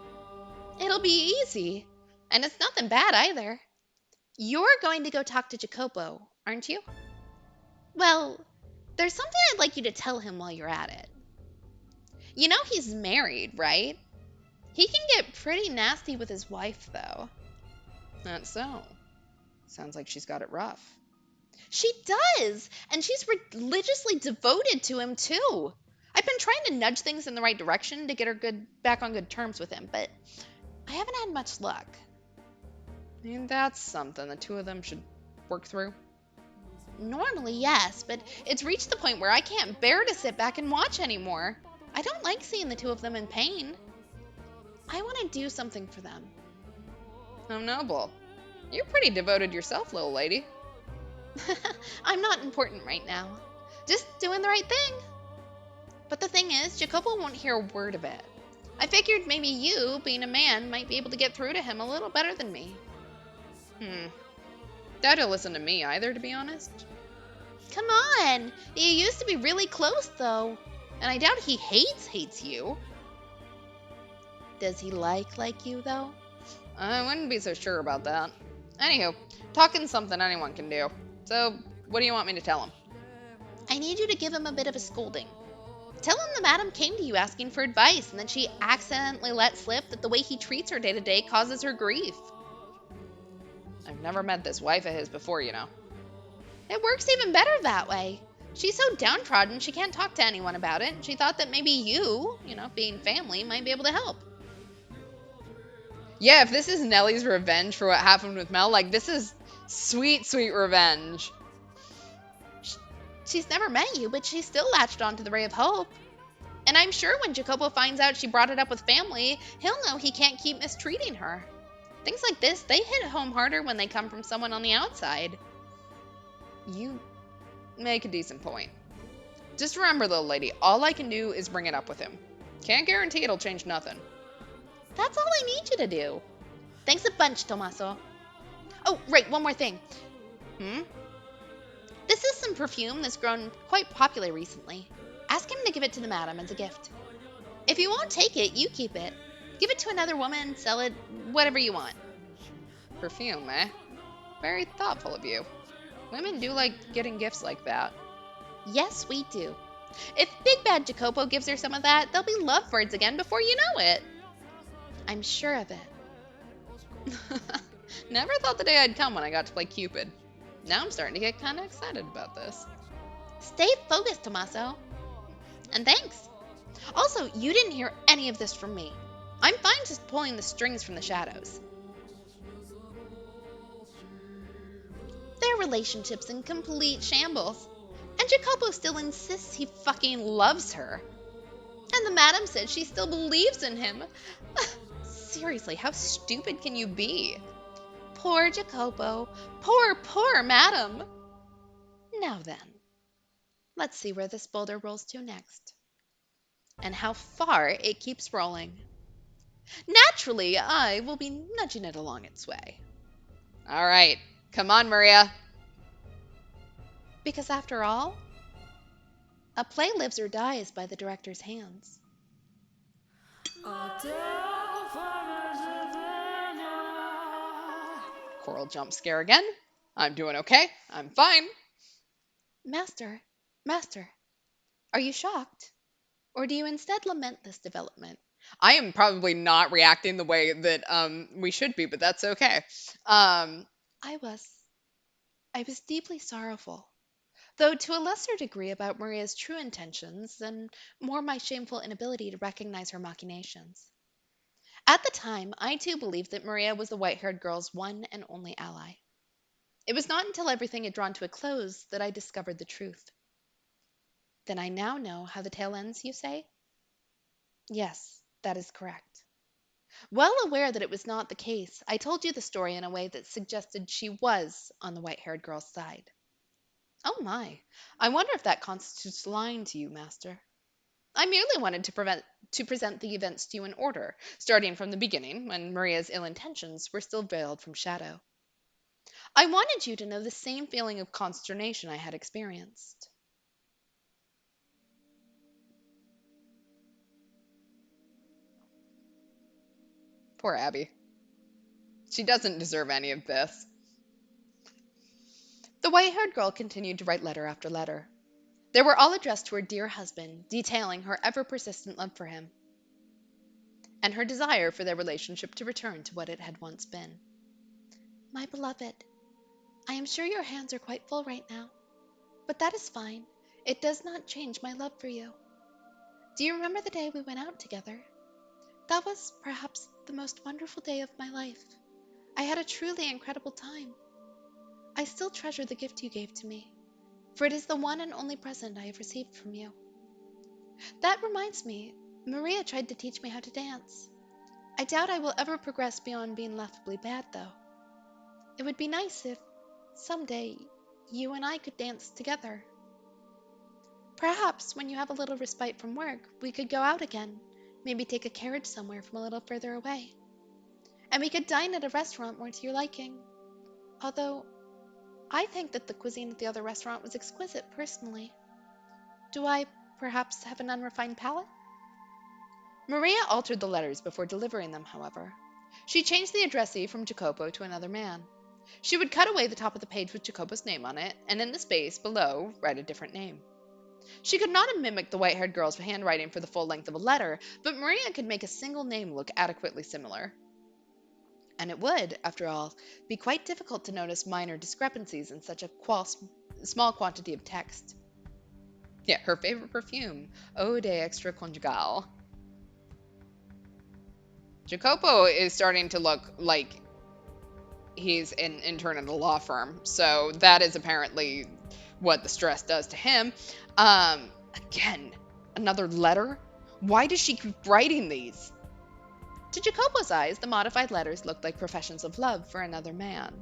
It'll be easy. And it's nothing bad either. You're going to go talk to Jacopo, aren't you? Well, there's something I'd like you to tell him while you're at it. You know he's married, right? He can get pretty nasty with his wife, though. That's so. Sounds like she's got it rough. She does, and she's religiously devoted to him, too. I've been trying to nudge things in the right direction to get her back on good terms with him, but I haven't had much luck. And that's something the two of them should work through. Normally, yes, but it's reached the point where I can't bear to sit back and watch anymore. I don't like seeing the two of them in pain. I want to do something for them. How noble. You're pretty devoted yourself, little lady. I'm not important right now. Just doing the right thing. But the thing is, Jacopo won't hear a word of it. I figured maybe you, being a man, might be able to get through to him a little better than me. Doubt he'll listen to me either, to be honest. Come on! You used to be really close, though. And I doubt he hates you. Does he like you, though? I wouldn't be so sure about that. Anywho, talking's something anyone can do. So, what do you want me to tell him? I need you to give him a bit of a scolding. Tell him the madam came to you asking for advice, and then she accidentally let slip that the way he treats her day to day causes her grief. I've never met this wife of his before, you know. It works even better that way. She's so downtrodden she can't talk to anyone about it. She thought that maybe you, being family, might be able to help. Yeah, if this is Nellie's revenge for what happened with Mel, this is sweet, sweet revenge. She's never met you, but she's still latched onto the ray of hope. And I'm sure when Jacopo finds out she brought it up with family, he'll know he can't keep mistreating her. Things like this, they hit home harder when they come from someone on the outside. You make a decent point. Just remember, little lady, all I can do is bring it up with him. Can't guarantee it'll change nothing. That's all I need you to do. Thanks a bunch, Tommaso. Oh, right, one more thing. This is some perfume that's grown quite popular recently. Ask him to give it to the madam as a gift. If you won't take it, you keep it. Give it to another woman, sell it, whatever you want. Perfume, eh? Very thoughtful of you. Women do like getting gifts like that. Yes, we do. If Big Bad Jacopo gives her some of that, they'll be lovebirds again before you know it. I'm sure of it. Never thought the day I'd come when I got to play Cupid. Now I'm starting to get kind of excited about this. Stay focused, Tommaso. And thanks. Also, you didn't hear any of this from me. I'm fine just pulling the strings from the shadows. Their relationship's in complete shambles. And Jacopo still insists he fucking loves her. And the madam said she still believes in him. Seriously, how stupid can you be? Poor Jacopo. Poor madam. Now then, let's see where this boulder rolls to next. And how far it keeps rolling. Naturally, I will be nudging it along its way. All right, come on, Maria. Because after all, a play lives or dies by the director's hands. Coral jump scare again. I'm doing okay. I'm fine. Master, are you shocked? Or do you instead lament this development? I am probably not reacting the way that we should be, but that's okay. Um, I was. I was deeply sorrowful, though to a lesser degree about Maria's true intentions and more my shameful inability to recognize her machinations. At the time, I too believed that Maria was the white haired girl's one and only ally. It was not until everything had drawn to a close that I discovered the truth. Then I now know how the tale ends, you say? Yes, that is correct. Well aware that it was not the case, I told you the story in a way that suggested she was on the white haired girl's side. Oh my, I wonder if that constitutes lying to you, master. I merely wanted to present the events to you in order, starting from the beginning, when Maria's ill intentions were still veiled from shadow. I wanted you to know the same feeling of consternation I had experienced. Poor Abby. She doesn't deserve any of this. The white haired girl continued to write letter after letter. They were all addressed to her dear husband, detailing her ever persistent love for him, and her desire for their relationship to return to what it had once been. My beloved, I am sure your hands are quite full right now, but that is fine. It does not change my love for you. Do you remember the day we went out together? That was perhaps the most wonderful day of my life. I had a truly incredible time. I still treasure the gift you gave to me, for it is the one and only present I have received from you. That reminds me, Maria tried to teach me how to dance. I doubt I will ever progress beyond being laughably bad, though. It would be nice if, someday, you and I could dance together. Perhaps when you have a little respite from work, we could go out again, maybe take a carriage somewhere from a little further away. And we could dine at a restaurant more to your liking. Although, I think that the cuisine at the other restaurant was exquisite, personally. Do I, perhaps, have an unrefined palate? Maria altered the letters before delivering them, however. She changed the addressee from Jacopo to another man. She would cut away the top of the page with Jacopo's name on it, and in the space below write a different name. She could not have mimicked the white haired girl's handwriting for the full length of a letter, but Maria could make a single name look adequately similar. And it would, after all, be quite difficult to notice minor discrepancies in such a small quantity of text. Yeah, her favorite perfume, Eau de Extraconjugal. Jacopo is starting to look like he's an intern at a law firm, so that is apparently what the stress does to him. Again, another letter? Why does she keep writing these? To Jacopo's eyes, the modified letters looked like professions of love for another man.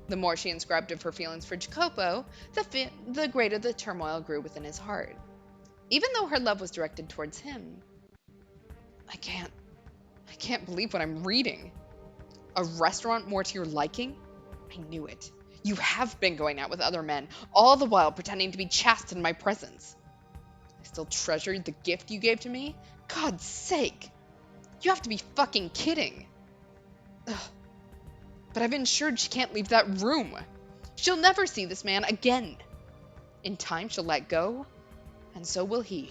The more she inscribed of her feelings for Jacopo, the greater the turmoil grew within his heart. Even though her love was directed towards him, I can't believe what I'm reading. A restaurant more to your liking? I knew it. You have been going out with other men, all the while pretending to be chaste in my presence. I still treasured the gift you gave to me? God's sake! You have to be fucking kidding. Ugh. But I've ensured she can't leave that room. She'll never see this man again. In time, she'll let go, and so will he.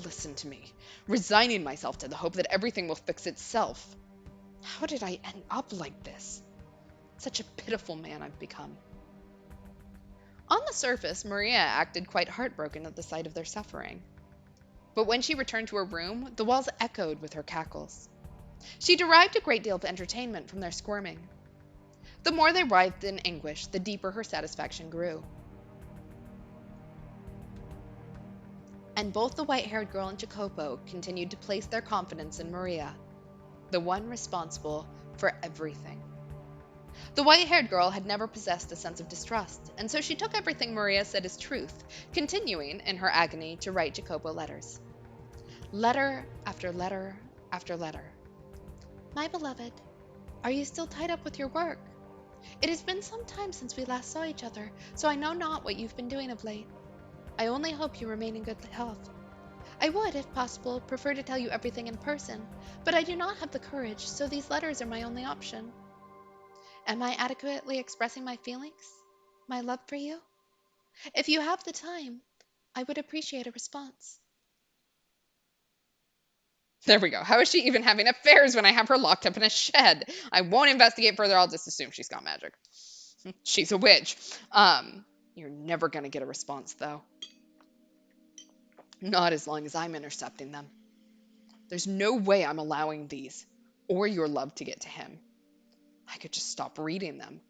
Listen to me, resigning myself to the hope that everything will fix itself. How did I end up like this? Such a pitiful man I've become. On the surface, Maria acted quite heartbroken at the sight of their suffering. But when she returned to her room, the walls echoed with her cackles. She derived a great deal of entertainment from their squirming. The more they writhed in anguish, the deeper her satisfaction grew. And both the white-haired girl and Jacopo continued to place their confidence in Maria, the one responsible for everything. The white-haired girl had never possessed a sense of distrust, and so she took everything Maria said as truth, continuing, in her agony, to write Jacopo letters. Letter after letter after letter. My beloved, are you still tied up with your work? It has been some time since we last saw each other, so I know not what you've been doing of late. I only hope you remain in good health. I would, if possible, prefer to tell you everything in person, but I do not have the courage, so these letters are my only option. Am I adequately expressing my feelings? My love for you? If you have the time, I would appreciate a response. There we go. How is she even having affairs when I have her locked up in a shed? I won't investigate further. I'll just assume she's got magic. She's a witch. You're never going to get a response, though. Not as long as I'm intercepting them. There's no way I'm allowing these, or your love, to get to him. I could just stop reading them.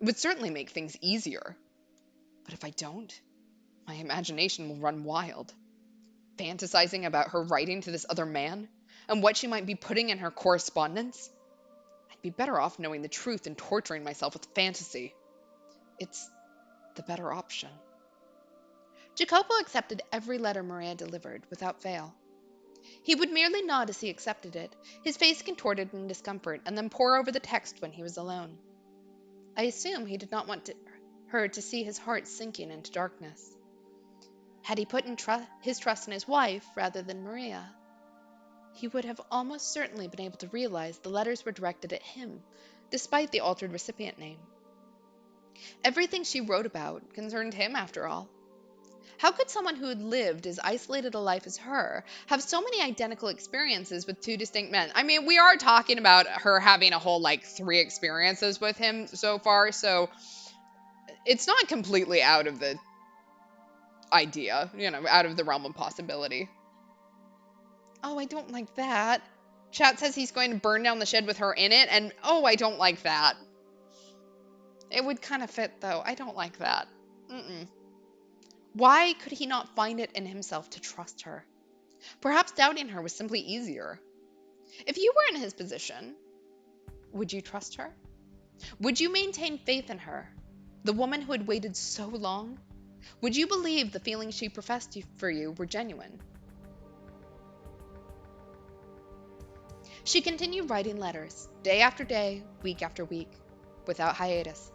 It would certainly make things easier. But if I don't, my imagination will run wild, fantasizing about her writing to this other man and what she might be putting in her correspondence. I'd be better off knowing the truth and torturing myself with fantasy. It's the better option. Jacopo accepted every letter Maria delivered, without fail. He would merely nod as he accepted it, his face contorted in discomfort, and then pore over the text when he was alone. I assume he did not want her to see his heart sinking into darkness. Had he put his trust in his wife rather than Maria, he would have almost certainly been able to realize the letters were directed at him, despite the altered recipient name. Everything she wrote about concerned him, after all. How could someone who had lived as isolated a life as her have so many identical experiences with two distinct men? I mean, we are talking about her having a whole, 3 experiences with him so far, so it's not completely out of the idea, out of the realm of possibility. Oh, I don't like that. Chat says he's going to burn down the shed with her in it, and oh, I don't like that. It would kind of fit, though. I don't like that. Why could he not find it in himself to trust her? Perhaps doubting her was simply easier. If you were in his position, would you trust her? Would you maintain faith in her, the woman who had waited so long? Would you believe the feelings she professed for you were genuine? She continued writing letters, day after day, week after week, without hiatus.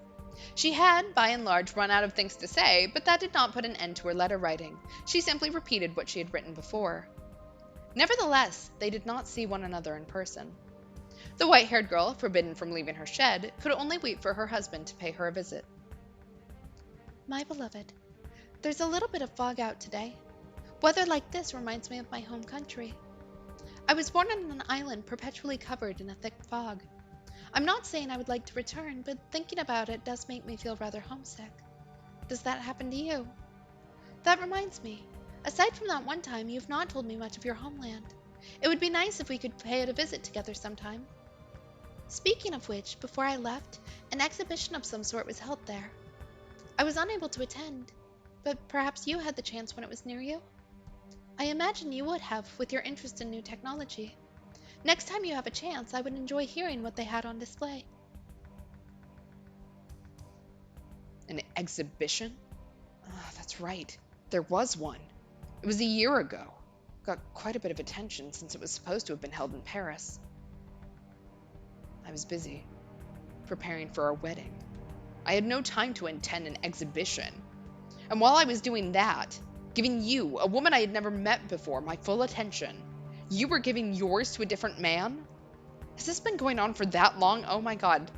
She had, by and large, run out of things to say, but that did not put an end to her letter writing. She simply repeated what she had written before. Nevertheless, they did not see one another in person. The white-haired girl, forbidden from leaving her shed, could only wait for her husband to pay her a visit. My beloved, there's a little bit of fog out today. Weather like this reminds me of my home country. I was born on an island perpetually covered in a thick fog. I'm not saying I would like to return, but thinking about it does make me feel rather homesick. Does that happen to you? That reminds me. Aside from that one time, you've not told me much of your homeland. It would be nice if we could pay it a visit together sometime. Speaking of which, before I left, an exhibition of some sort was held there. I was unable to attend, but perhaps you had the chance when it was near you? I imagine you would have, with your interest in new technology. Next time you have a chance, I would enjoy hearing what they had on display. An exhibition? Oh, that's right. There was one. It was a year ago. Got quite a bit of attention since it was supposed to have been held in Paris. I was busy, preparing for our wedding. I had no time to attend an exhibition. And while I was doing that, giving you, a woman I had never met before, my full attention, you were giving yours to a different man? Has this been going on for that long? Oh my God.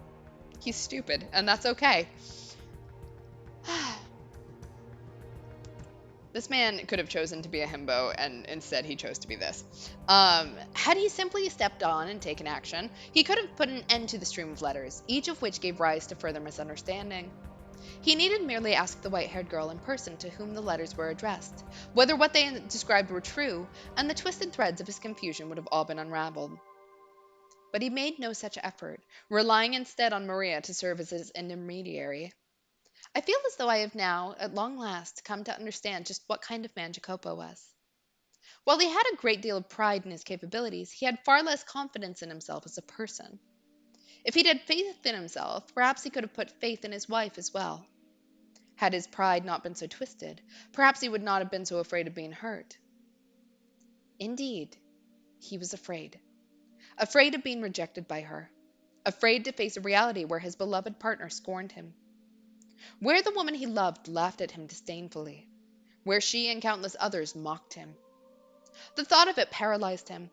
He's stupid, and that's okay. This man could have chosen to be a himbo, and instead he chose to be this. Had he simply stepped on and taken action, he could have put an end to the stream of letters, each of which gave rise to further misunderstanding. He needed merely ask the white haired girl in person to whom the letters were addressed, whether what they described were true, and the twisted threads of his confusion would have all been unraveled. But he made no such effort, relying instead on Maria to serve as his intermediary. I feel as though I have now, at long last, come to understand just what kind of man Jacopo was. While he had a great deal of pride in his capabilities, he had far less confidence in himself as a person. If he'd had faith in himself, perhaps he could have put faith in his wife as well. Had his pride not been so twisted, perhaps he would not have been so afraid of being hurt. Indeed, he was afraid. Afraid of being rejected by her. Afraid to face a reality where his beloved partner scorned him. Where the woman he loved laughed at him disdainfully. Where she and countless others mocked him. The thought of it paralyzed him.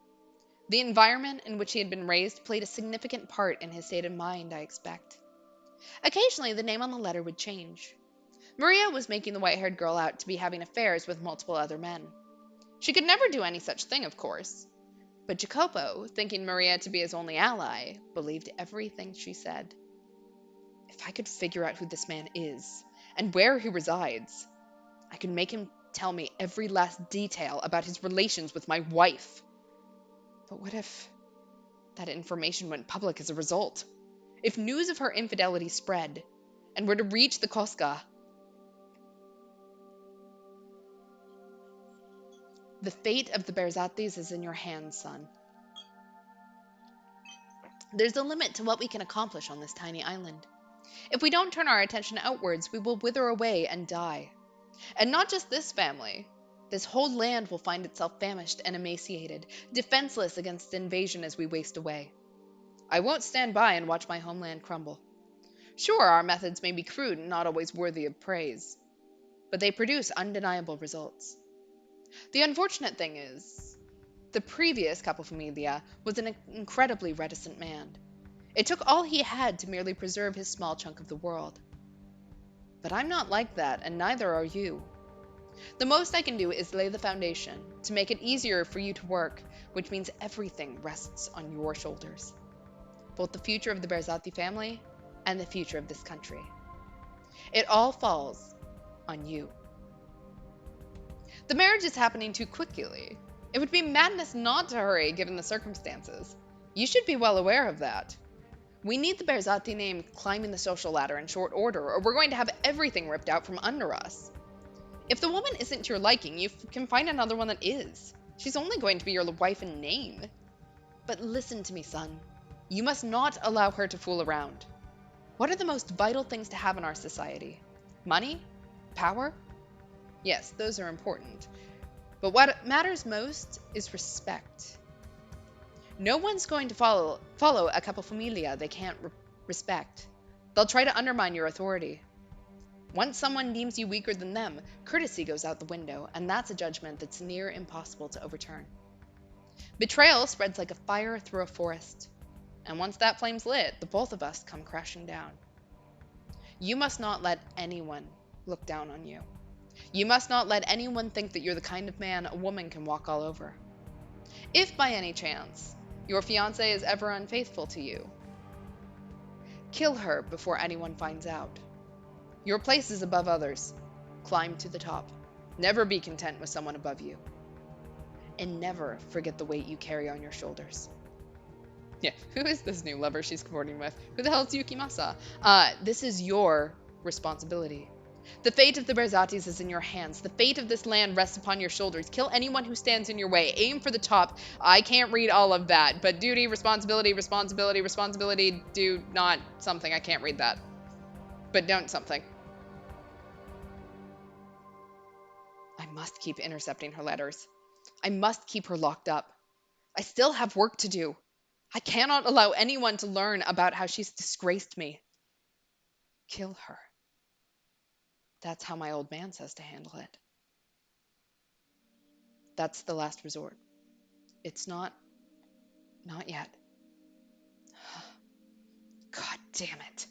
The environment in which he had been raised played a significant part in his state of mind, I expect. Occasionally, the name on the letter would change. Maria was making the white haired girl out to be having affairs with multiple other men. She could never do any such thing, of course. But Jacopo, thinking Maria to be his only ally, believed everything she said. If I could figure out who this man is, and where he resides, I could make him tell me every last detail about his relations with my wife. But what if that information went public as a result? If news of her infidelity spread, and were to reach the Cosca? The fate of the Bersatis is in your hands, son. There's a limit to what we can accomplish on this tiny island. If we don't turn our attention outwards, we will wither away and die. And not just this family. This whole land will find itself famished and emaciated, defenseless against invasion as we waste away. I won't stand by and watch my homeland crumble. Sure, our methods may be crude and not always worthy of praise, but they produce undeniable results. The unfortunate thing is, the previous Capofamilia was an incredibly reticent man. It took all he had to merely preserve his small chunk of the world. But I'm not like that, and neither are you. The most I can do is lay the foundation to make it easier for you to work, which means everything rests on your shoulders. Both the future of the Berzati family and the future of this country. It all falls on you. The marriage is happening too quickly. It would be madness not to hurry given the circumstances. You should be well aware of that. We need the Berzati name climbing the social ladder in short order, or we're going to have everything ripped out from under us. If the woman isn't to your liking, you can find another one that is. She's only going to be your wife in name. But listen to me, son. You must not allow her to fool around. What are the most vital things to have in our society? Money? Power? Yes, those are important. But what matters most is respect. No one's going to follow a capofamilia they can't respect. They'll try to undermine your authority. Once someone deems you weaker than them, courtesy goes out the window, and that's a judgment that's near impossible to overturn. Betrayal spreads like a fire through a forest, and once that flame's lit, the both of us come crashing down. You must not let anyone look down on you. You must not let anyone think that you're the kind of man a woman can walk all over. If by any chance your fiancé is ever unfaithful to you, kill her before anyone finds out. Your place is above others. Climb to the top. Never be content with someone above you. And never forget the weight you carry on your shoulders. Yeah, who is this new lover she's cavorting with? Who the hell is Yukimasa? This is your responsibility. The fate of the Berzatis is in your hands. The fate of this land rests upon your shoulders. Kill anyone who stands in your way. Aim for the top. I can't read all of that, but duty, responsibility, responsibility, responsibility, do not something. I can't read that. But don't something. I must keep intercepting her letters. I must keep her locked up. I still have work to do. I cannot allow anyone to learn about how she's disgraced me. Kill her. That's how my old man says to handle it. That's the last resort. It's not yet. God damn it.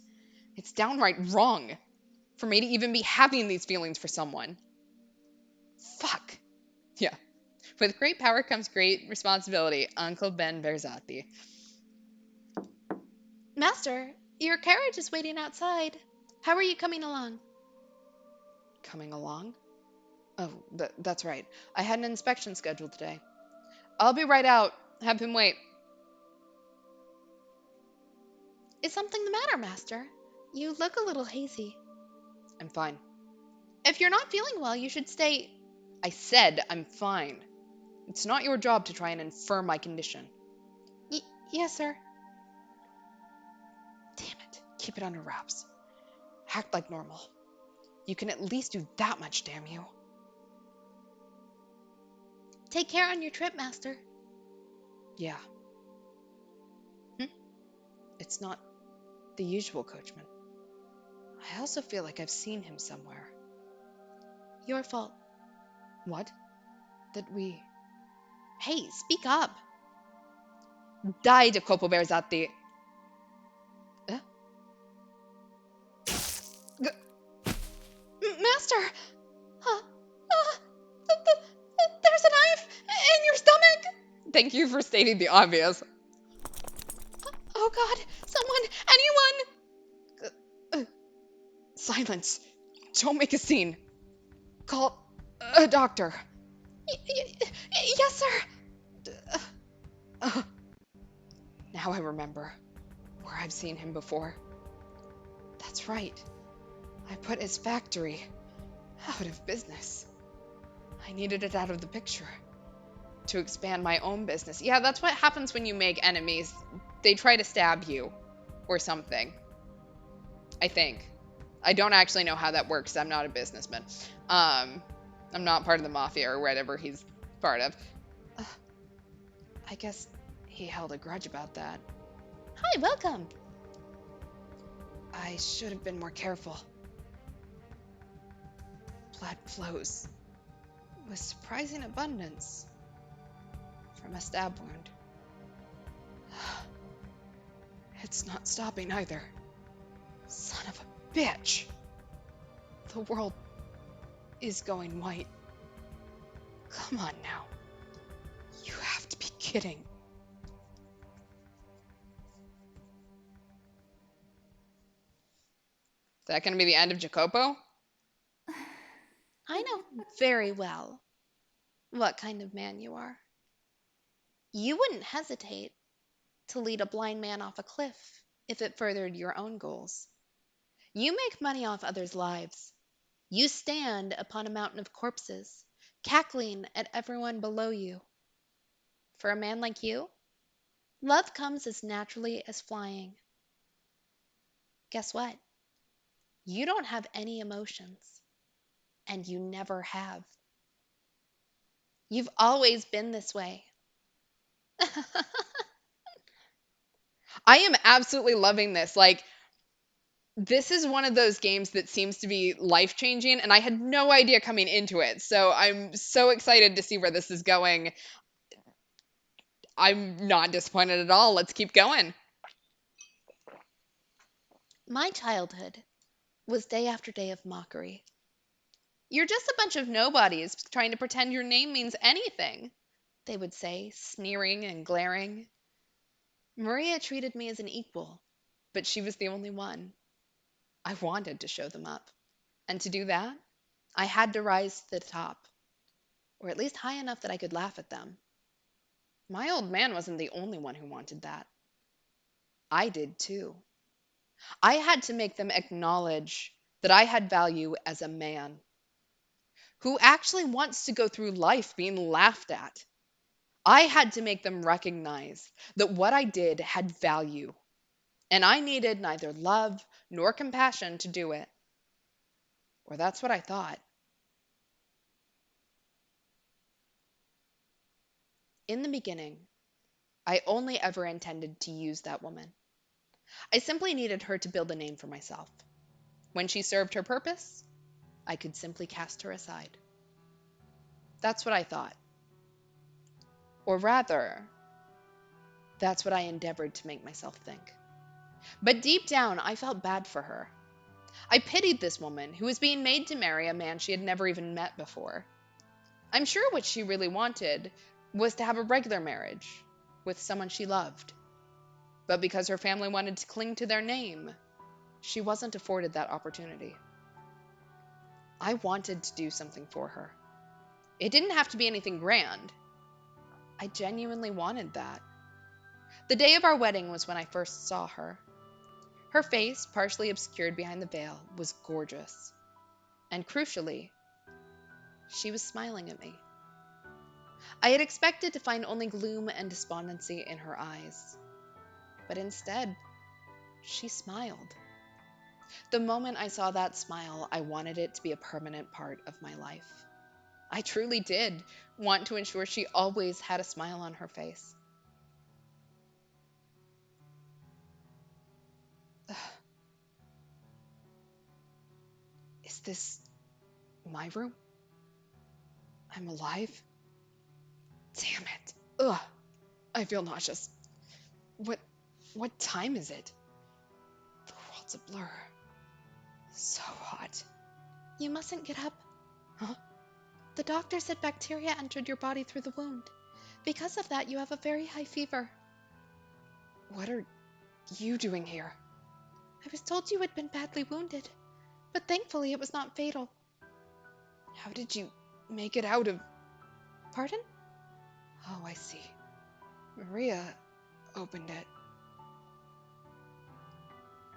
It's downright wrong for me to even be having these feelings for someone. Fuck. Yeah. With great power comes great responsibility. Uncle Ben Berzati. Master, your carriage is waiting outside. How are you coming along? Coming along? Oh, that's right. I had an inspection scheduled today. I'll be right out. Have him wait. Is something the matter, Master? You look a little hazy. I'm fine. If you're not feeling well, you should stay. I said I'm fine. It's not your job to try and infer my condition. Y- yes, sir. Damn it. Keep it under wraps. Act like normal. You can at least do that much, damn you. Take care on your trip, Master. Yeah. It's not the usual coachman. I also feel like I've seen him somewhere. Your fault. What? That we... Hey, speak up. Dai, Jacopo Berzatti. Eh? Master! Huh? There's a knife in your stomach! Thank you for stating the obvious. Oh God, someone, anyone! Silence. Don't make a scene. Call a doctor. Yes, sir. Uh, now I remember where I've seen him before. That's right. I put his factory out of business. I needed it out of the picture to expand my own business. Yeah, that's what happens when you make enemies. They try to stab you or something. I think. I don't actually know how that works. I'm not a businessman. I'm not part of the mafia or whatever he's part of. Uh, I guess he held a grudge about that. Hi, welcome. I should have been more careful. Blood flows with surprising abundance from a stab wound. It's not stopping either. Son of a bitch. The world is going white. Come on now. You have to be kidding. Is that going to be the end of Jacopo? I know very well what kind of man you are. You wouldn't hesitate to lead a blind man off a cliff if it furthered your own goals. You make money off others' lives. You stand upon a mountain of corpses, cackling at everyone below you. For a man like you, love comes as naturally as flying. Guess what? You don't have any emotions, and you never have. You've always been this way. I am absolutely loving this. Like, this is one of those games that seems to be life changing, and I had no idea coming into it. So I'm so excited to see where this is going. I'm not disappointed at all. Let's keep going. My childhood was day after day of mockery. You're just a bunch of nobodies trying to pretend your name means anything, they would say, sneering and glaring. Maria treated me as an equal, but she was the only one. I wanted to show them up. And to do that, I had to rise to the top, or at least high enough that I could laugh at them. My old man wasn't the only one who wanted that. I did too. I had to make them acknowledge that I had value as a man who actually wants to go through life being laughed at. I had to make them recognize that what I did had value, and I needed neither love nor compassion to do it. Or that's what I thought. In the beginning, I only ever intended to use that woman. I simply needed her to build a name for myself. When she served her purpose, I could simply cast her aside. That's what I thought. Or rather, that's what I endeavored to make myself think. But deep down, I felt bad for her. I pitied this woman who was being made to marry a man she had never even met before. I'm sure what she really wanted was to have a regular marriage with someone she loved. But because her family wanted to cling to their name, she wasn't afforded that opportunity. I wanted to do something for her. It didn't have to be anything grand. I genuinely wanted that. The day of our wedding was when I first saw her. Her face, partially obscured behind the veil, was gorgeous. And crucially, she was smiling at me. I had expected to find only gloom and despondency in her eyes. But instead, she smiled. The moment I saw that smile, I wanted it to be a permanent part of my life. I truly did want to ensure she always had a smile on her face. Ugh, is this my room? I'm alive? Damn it. Ugh, I feel nauseous. What what time is it? The world's a blur. So hot. You mustn't get up. Huh? The doctor said bacteria entered your body through the wound. Because of that, you have a very high fever. What are you doing here? I was told you had been badly wounded, but thankfully it was not fatal. How did you make it out of... Pardon? Oh, I see. Maria opened it.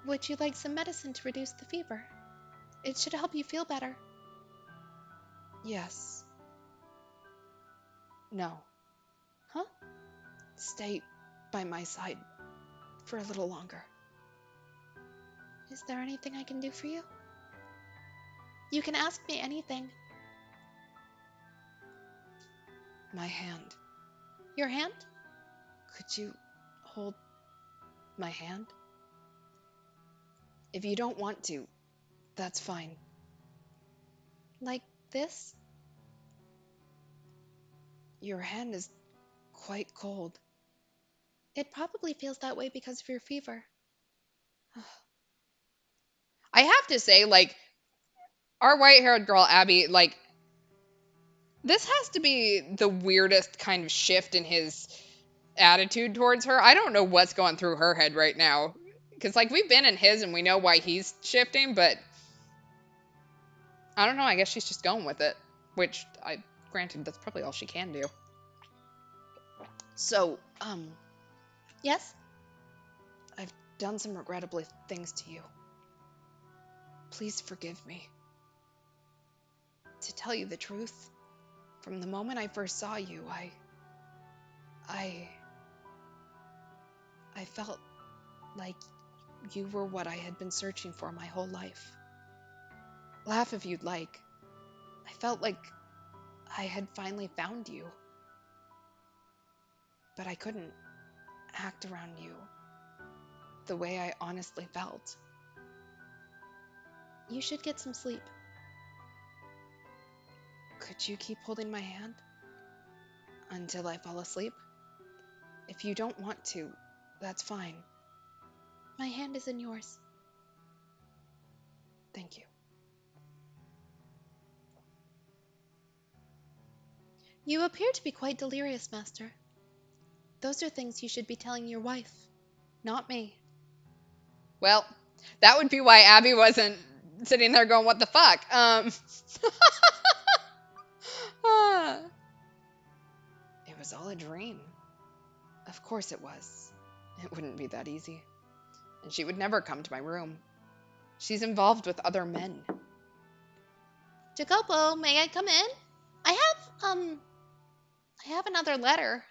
Would you like some medicine to reduce the fever? It should help you feel better. Yes. No. Huh? Stay by my side for a little longer. Is there anything I can do for you? You can ask me anything. My hand. Your hand? Could you hold my hand? If you don't want to, that's fine. Like this? Your hand is quite cold. It probably feels that way because of your fever. I have to say, like, our white haired girl, Abby, like, this has to be the weirdest kind of shift in his attitude towards her. I don't know what's going through her head right now. Because, like, we've been in his and we know why he's shifting, but I don't know. I guess she's just going with it. Which, granted, that's probably all she can do. So, Yes? I've done some regrettable things to you. Please forgive me. To tell you the truth, from the moment I first saw you, I I felt like you were what I had been searching for my whole life. Laugh if you'd like. I felt like I had finally found you. But I couldn't act around you the way I honestly felt. You should get some sleep. Could you keep holding my hand until I fall asleep? If you don't want to, that's fine. My hand is in yours. Thank you. You appear to be quite delirious, Master. Those are things you should be telling your wife, not me. Well, that would be why Abby wasn't sitting there going, "What the fuck?" It was all a dream. Of course it was. It wouldn't be that easy. And she would never come to my room. She's involved with other men. Jacopo, may I come in? I have another letter.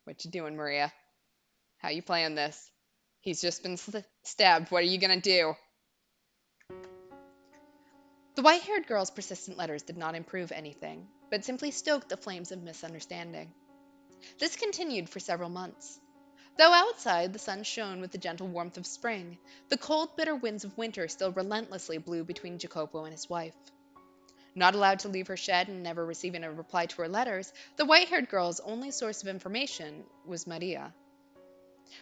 What you doing, Maria? How you playing this? He's just been stabbed. What are you gonna do? The white-haired girl's persistent letters did not improve anything, but simply stoked the flames of misunderstanding. This continued for several months. Though outside the sun shone with the gentle warmth of spring, the cold, bitter winds of winter still relentlessly blew between Jacopo and his wife. Not allowed to leave her shed and never receiving a reply to her letters, the white haired girl's only source of information was Maria.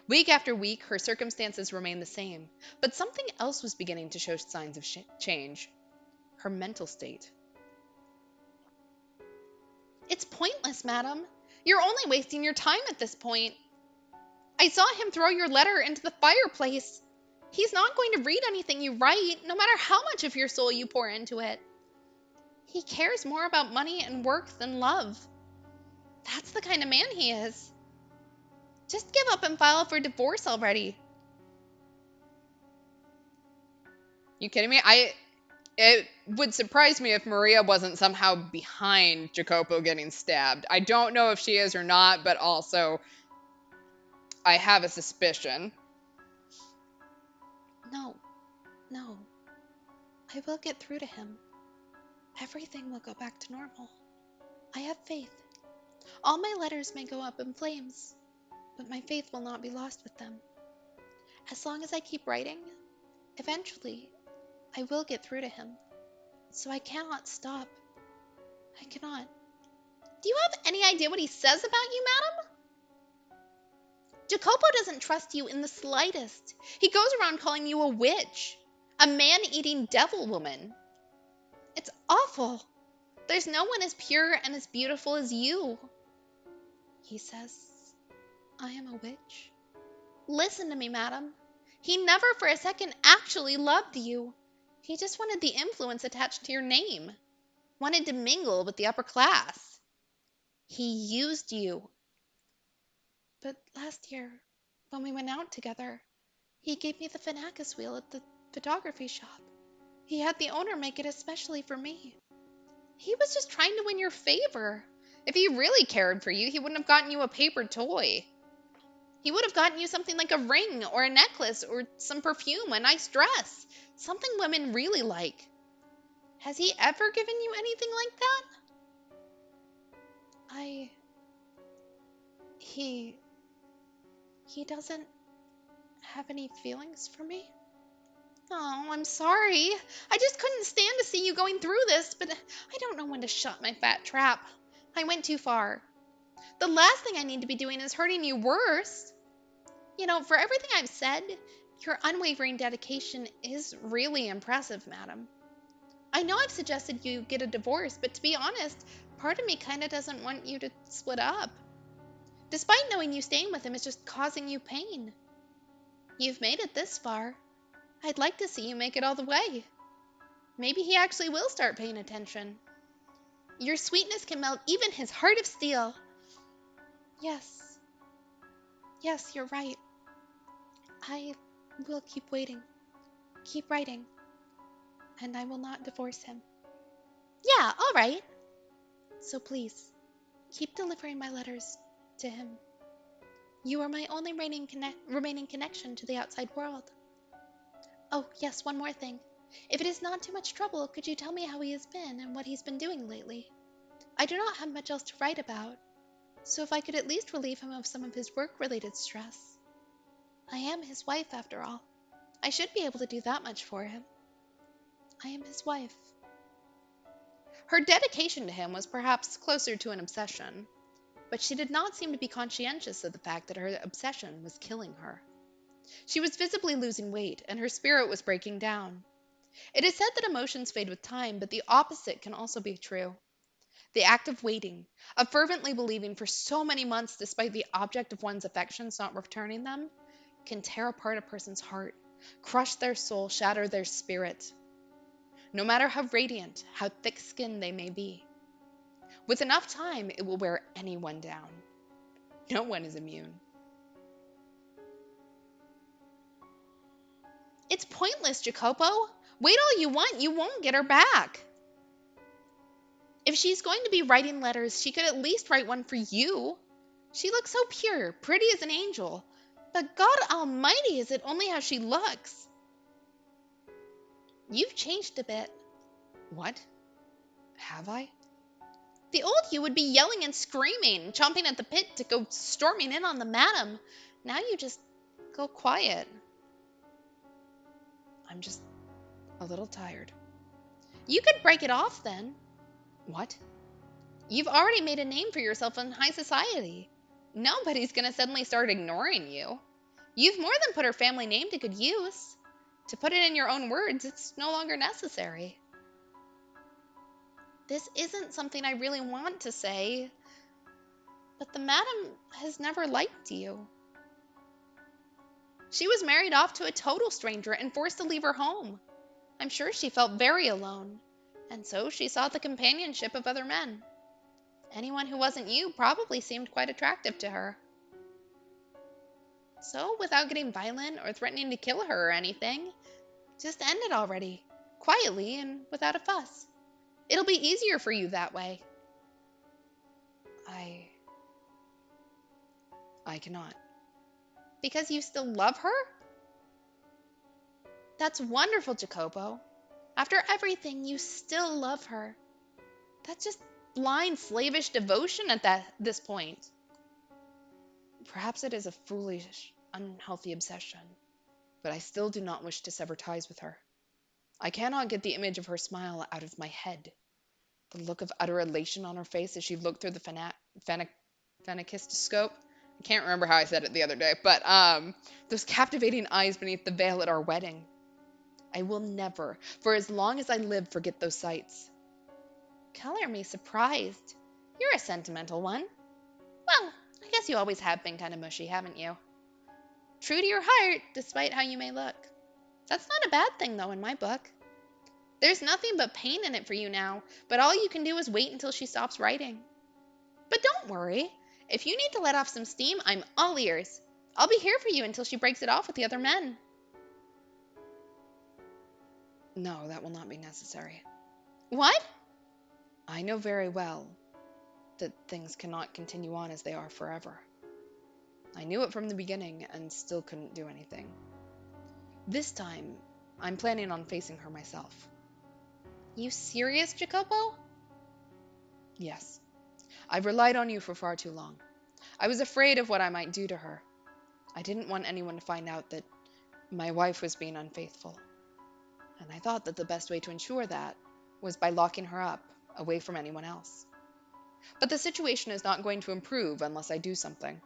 Week after week, her circumstances remained the same, but something else was beginning to show signs of change: her mental state. It's pointless, madam. You're only wasting your time at this point. I saw him throw your letter into the fireplace. He's not going to read anything you write, no matter how much of your soul you pour into it. He cares more about money and work than love. That's the kind of man he is. Just give up and file for divorce already. You kidding me? It would surprise me if Maria wasn't somehow behind Jacopo getting stabbed. I don't know if she is or not, but also I have a suspicion. No, no. I will get through to him. Everything will go back to normal. I have faith. All my letters may go up in flames, but my faith will not be lost with them. As long as I keep writing, eventually I will get through to him. So I cannot stop. I cannot. Do you have any idea what he says about you, madam? Jacopo doesn't trust you in the slightest. He goes around calling you a witch, a man-eating devil woman. It's awful. There's no one as pure and as beautiful as you. He says, I am a witch. Listen to me, madam. He never for a second actually loved you. He just wanted the influence attached to your name, wanted to mingle with the upper class. He used you. But last year, when we went out together, he gave me the Finacus wheel at the photography shop. He had the owner make it especially for me. He was just trying to win your favor. If he really cared for you, he wouldn't have gotten you a paper toy. He would have gotten you something like a ring or a necklace or some perfume, a nice dress, something women really like. Has he ever given you anything like that? I. He. He doesn't have any feelings for me? Oh, I'm sorry. I just couldn't stand to see you going through this, but I don't know when to shut my fat trap. I went too far. The last thing I need to be doing is hurting you worse. For everything I've said, your unwavering dedication is really impressive, madam. I know I've suggested you get a divorce, but to be honest, part of me kind of doesn't want you to split up. Despite knowing you staying with him is just causing you pain. You've made it this far. I'd like to see you make it all the way. Maybe he actually will start paying attention. Your sweetness can melt even his heart of steel. Yes, yes, you're right. I will keep waiting, keep writing, and I will not divorce him. Yeah, all right. So please, keep delivering my letters to him. You are my only remaining connection to the outside world. Oh, yes, one more thing. If it is not too much trouble, could you tell me how he has been and what he's been doing lately? I do not have much else to write about, so if I could at least relieve him of some of his work-related stress. I am his wife, after all. I should be able to do that much for him. I am his wife. Her dedication to him was perhaps closer to an obsession, but she did not seem to be conscientious of the fact that her obsession was killing her. She was visibly losing weight, and her spirit was breaking down. It is said that emotions fade with time, but the opposite can also be true. The act of waiting, of fervently believing for so many months despite the object of one's affections not returning them, can tear apart a person's heart, crush their soul, shatter their spirit. No matter how radiant, how thick-skinned they may be. With enough time, it will wear anyone down. No one is immune. It's pointless, Jacopo. Wait all you want, you won't get her back. If she's going to be writing letters, she could at least write one for you. She looks so pure, pretty as an angel. But God Almighty, is it only how she looks? You've changed a bit. What? Have I? The old you would be yelling and screaming, chomping at the bit to go storming in on the madam. Now you just go quiet. I'm just a little tired. You could break it off then. What? You've already made a name for yourself in high society. Nobody's going to suddenly start ignoring you. You've more than put her family name to good use. To put it in your own words, it's no longer necessary. This isn't something I really want to say, but the madam has never liked you. She was married off to a total stranger and forced to leave her home. I'm sure she felt very alone, and so she sought the companionship of other men. Anyone who wasn't you probably seemed quite attractive to her. So, without getting violent or threatening to kill her or anything, just end it already, quietly and without a fuss. It'll be easier for you that way. I. I cannot. Because you still love her? That's wonderful, Jacopo. After everything, you still love her. That's just blind, slavish devotion at this point. Perhaps it is a foolish, unhealthy obsession, but I still do not wish to sever ties with her. I cannot get the image of her smile out of my head. The look of utter elation on her face as she looked through the phenakistoscope. I can't remember how I said it the other day, but those captivating eyes beneath the veil at our wedding. I will never, for as long as I live, forget those sights. Color me surprised. You're a sentimental one. Well, I guess you always have been kind of mushy, haven't you? True to your heart, despite how you may look. That's not a bad thing, though, in my book. There's nothing but pain in it for you now, but all you can do is wait until she stops writing. But don't worry. If you need to let off some steam, I'm all ears. I'll be here for you until she breaks it off with the other men. No, that will not be necessary. What? I know very well that things cannot continue on as they are forever. I knew it from the beginning and still couldn't do anything. This time, I'm planning on facing her myself. You serious, Jacopo? Yes. I've relied on you for far too long. I was afraid of what I might do to her. I didn't want anyone to find out that my wife was being unfaithful. And I thought that the best way to ensure that was by locking her up, away from anyone else. But the situation is not going to improve unless I do something.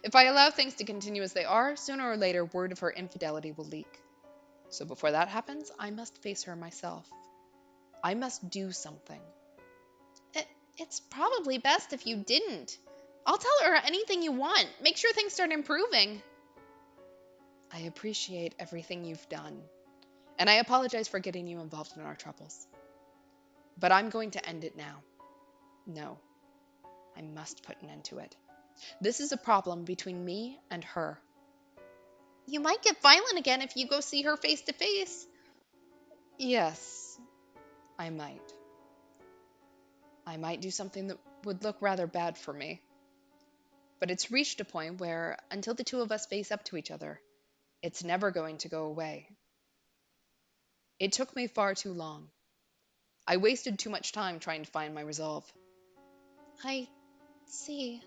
If I allow things to continue as they are, sooner or later word of her infidelity will leak. So before that happens, I must face her myself. I must do something. It's probably best if you didn't. I'll tell her anything you want. Make sure things start improving. I appreciate everything you've done, and I apologize for getting you involved in our troubles. But I'm going to end it now. No, I must put an end to it. This is a problem between me and her. You might get violent again if you go see her face to face. Yes, I might. I might do something that would look rather bad for me. But it's reached a point where, until the two of us face up to each other, it's never going to go away. It took me far too long. I wasted too much time trying to find my resolve. I see.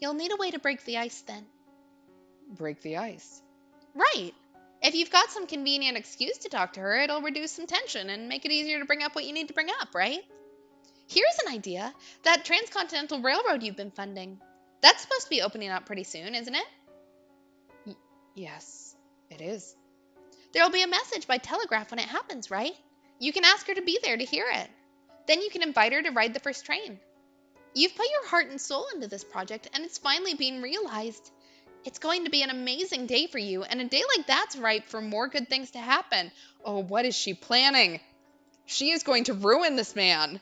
You'll need a way to break the ice then. Break the ice. Right. If you've got some convenient excuse to talk to her, it'll reduce some tension and make it easier to bring up what you need to bring up, right? Here's an idea. That transcontinental railroad you've been funding. That's supposed to be opening up pretty soon, isn't it? Yes, it is. There'll be a message by telegraph when it happens, right? You can ask her to be there to hear it. Then you can invite her to ride the first train. You've put your heart and soul into this project, and it's finally being realized. It's going to be an amazing day for you, and a day like that's ripe for more good things to happen. Oh, what is she planning? She is going to ruin this man.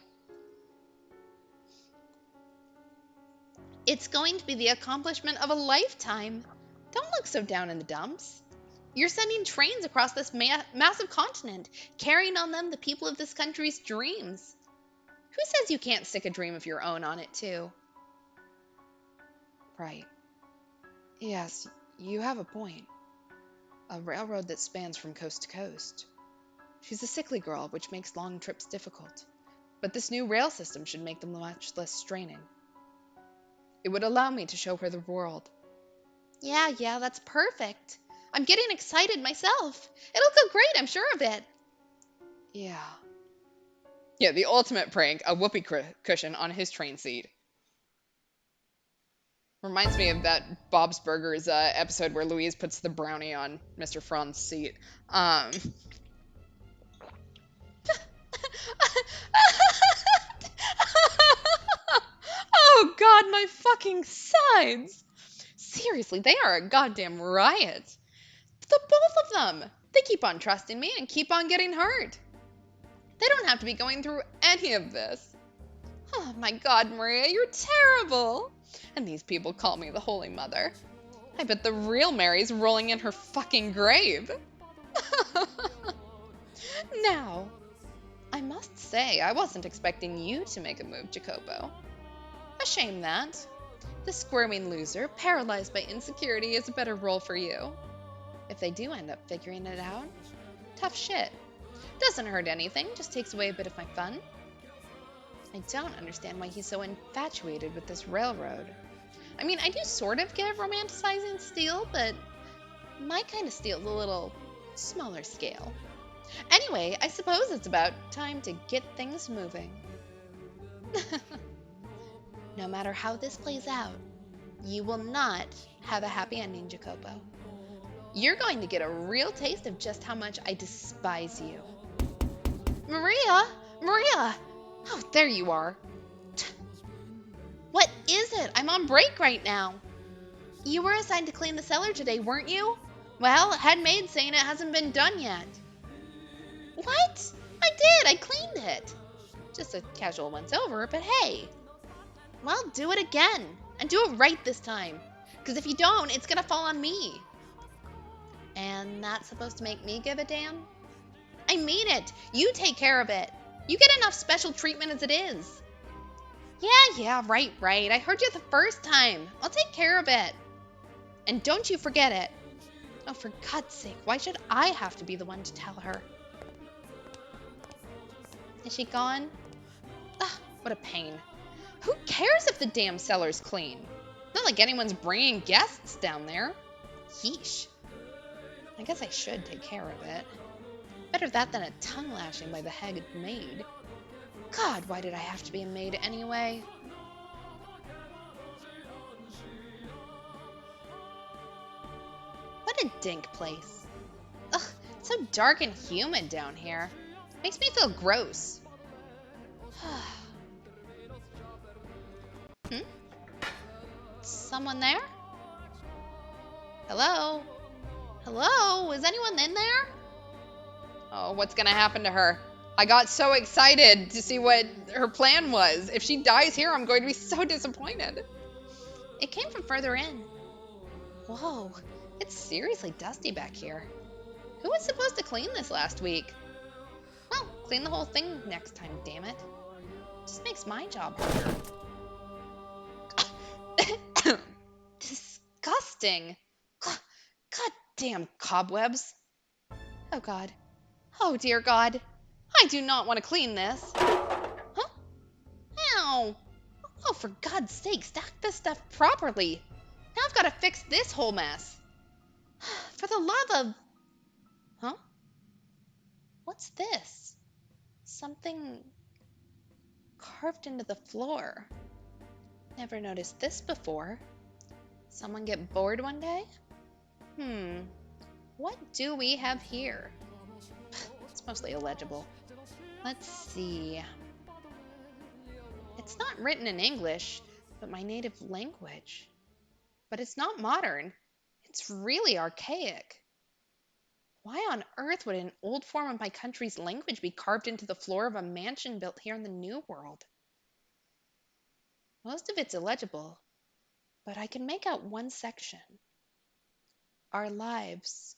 It's going to be the accomplishment of a lifetime. Don't look so down in the dumps. You're sending trains across this massive continent, carrying on them the people of this country's dreams. Who says you can't stick a dream of your own on it, too? Right. Yes, you have a point. A railroad that spans from coast to coast. She's a sickly girl, which makes long trips difficult. But this new rail system should make them much less straining. It would allow me to show her the world. Yeah, that's perfect. I'm getting excited myself. It'll go great, I'm sure of it. Yeah. Yeah, the ultimate prank, a whoopee cushion on his train seat. Reminds me of that Bob's Burgers episode where Louise puts the brownie on Mr. Franz's seat. Um, oh God, my fucking sides! Seriously, they are a goddamn riot. The both of them. They keep on trusting me and keep on getting hurt. They don't have to be going through any of this. Oh my God, Maria, you're terrible. And these people call me the Holy Mother. I bet the real Mary's rolling in her fucking grave. Now, I must say, I wasn't expecting you to make a move, Jacopo. A shame that. The squirming loser, paralyzed by insecurity, is a better role for you. If they do end up figuring it out, tough shit. Doesn't hurt anything, just takes away a bit of my fun. I don't understand why he's so infatuated with this railroad. I mean, I do sort of get romanticizing steel, but my kind of steel's a little smaller scale. Anyway, I suppose it's about time to get things moving. No matter how this plays out, you will not have a happy ending, Jacopo. You're going to get a real taste of just how much I despise you. Maria! Maria! Oh, there you are. What is it? I'm on break right now. You were assigned to clean the cellar today, weren't you? Well, head maid saying it hasn't been done yet. What? I did. I cleaned it. Just a casual once over, but hey. Well, do it again. And do it right this time. Because if you don't, it's going to fall on me. And that's supposed to make me give a damn? I mean it. You take care of it. You get enough special treatment as it is. Yeah, right. I heard you the first time. I'll take care of it. And don't you forget it. Oh, for God's sake, why should I have to be the one to tell her? Is she gone? Ugh, what a pain. Who cares if the damn cellar's clean? Not like anyone's bringing guests down there. Yeesh. I guess I should take care of it. Better that than a tongue lashing by the head maid. God, why did I have to be a maid anyway? What a dink place. Ugh, it's so dark and humid down here. Makes me feel gross. Hmm? Someone there? Hello? Hello? Is anyone in there? Oh, what's gonna happen to her? I got so excited to see what her plan was. If she dies here, I'm going to be so disappointed. It came from further in. Whoa, it's seriously dusty back here. Who was supposed to clean this last week? Well, clean the whole thing next time, damn it. Just makes my job harder. Disgusting. God damn cobwebs. Oh God. Oh dear God. I do not want to clean this. Huh? Ow. Oh, for God's sake, stack this stuff properly. Now I've got to fix this whole mess. For the love of... Huh? What's this? Something carved into the floor. Never noticed this before. Someone get bored one day? What do we have here? It's mostly illegible. Let's see. It's not written in English, but my native language. But it's not modern. It's really archaic. Why on earth would an old form of my country's language be carved into the floor of a mansion built here in the New World? Most of it's illegible, but I can make out one section. Our lives.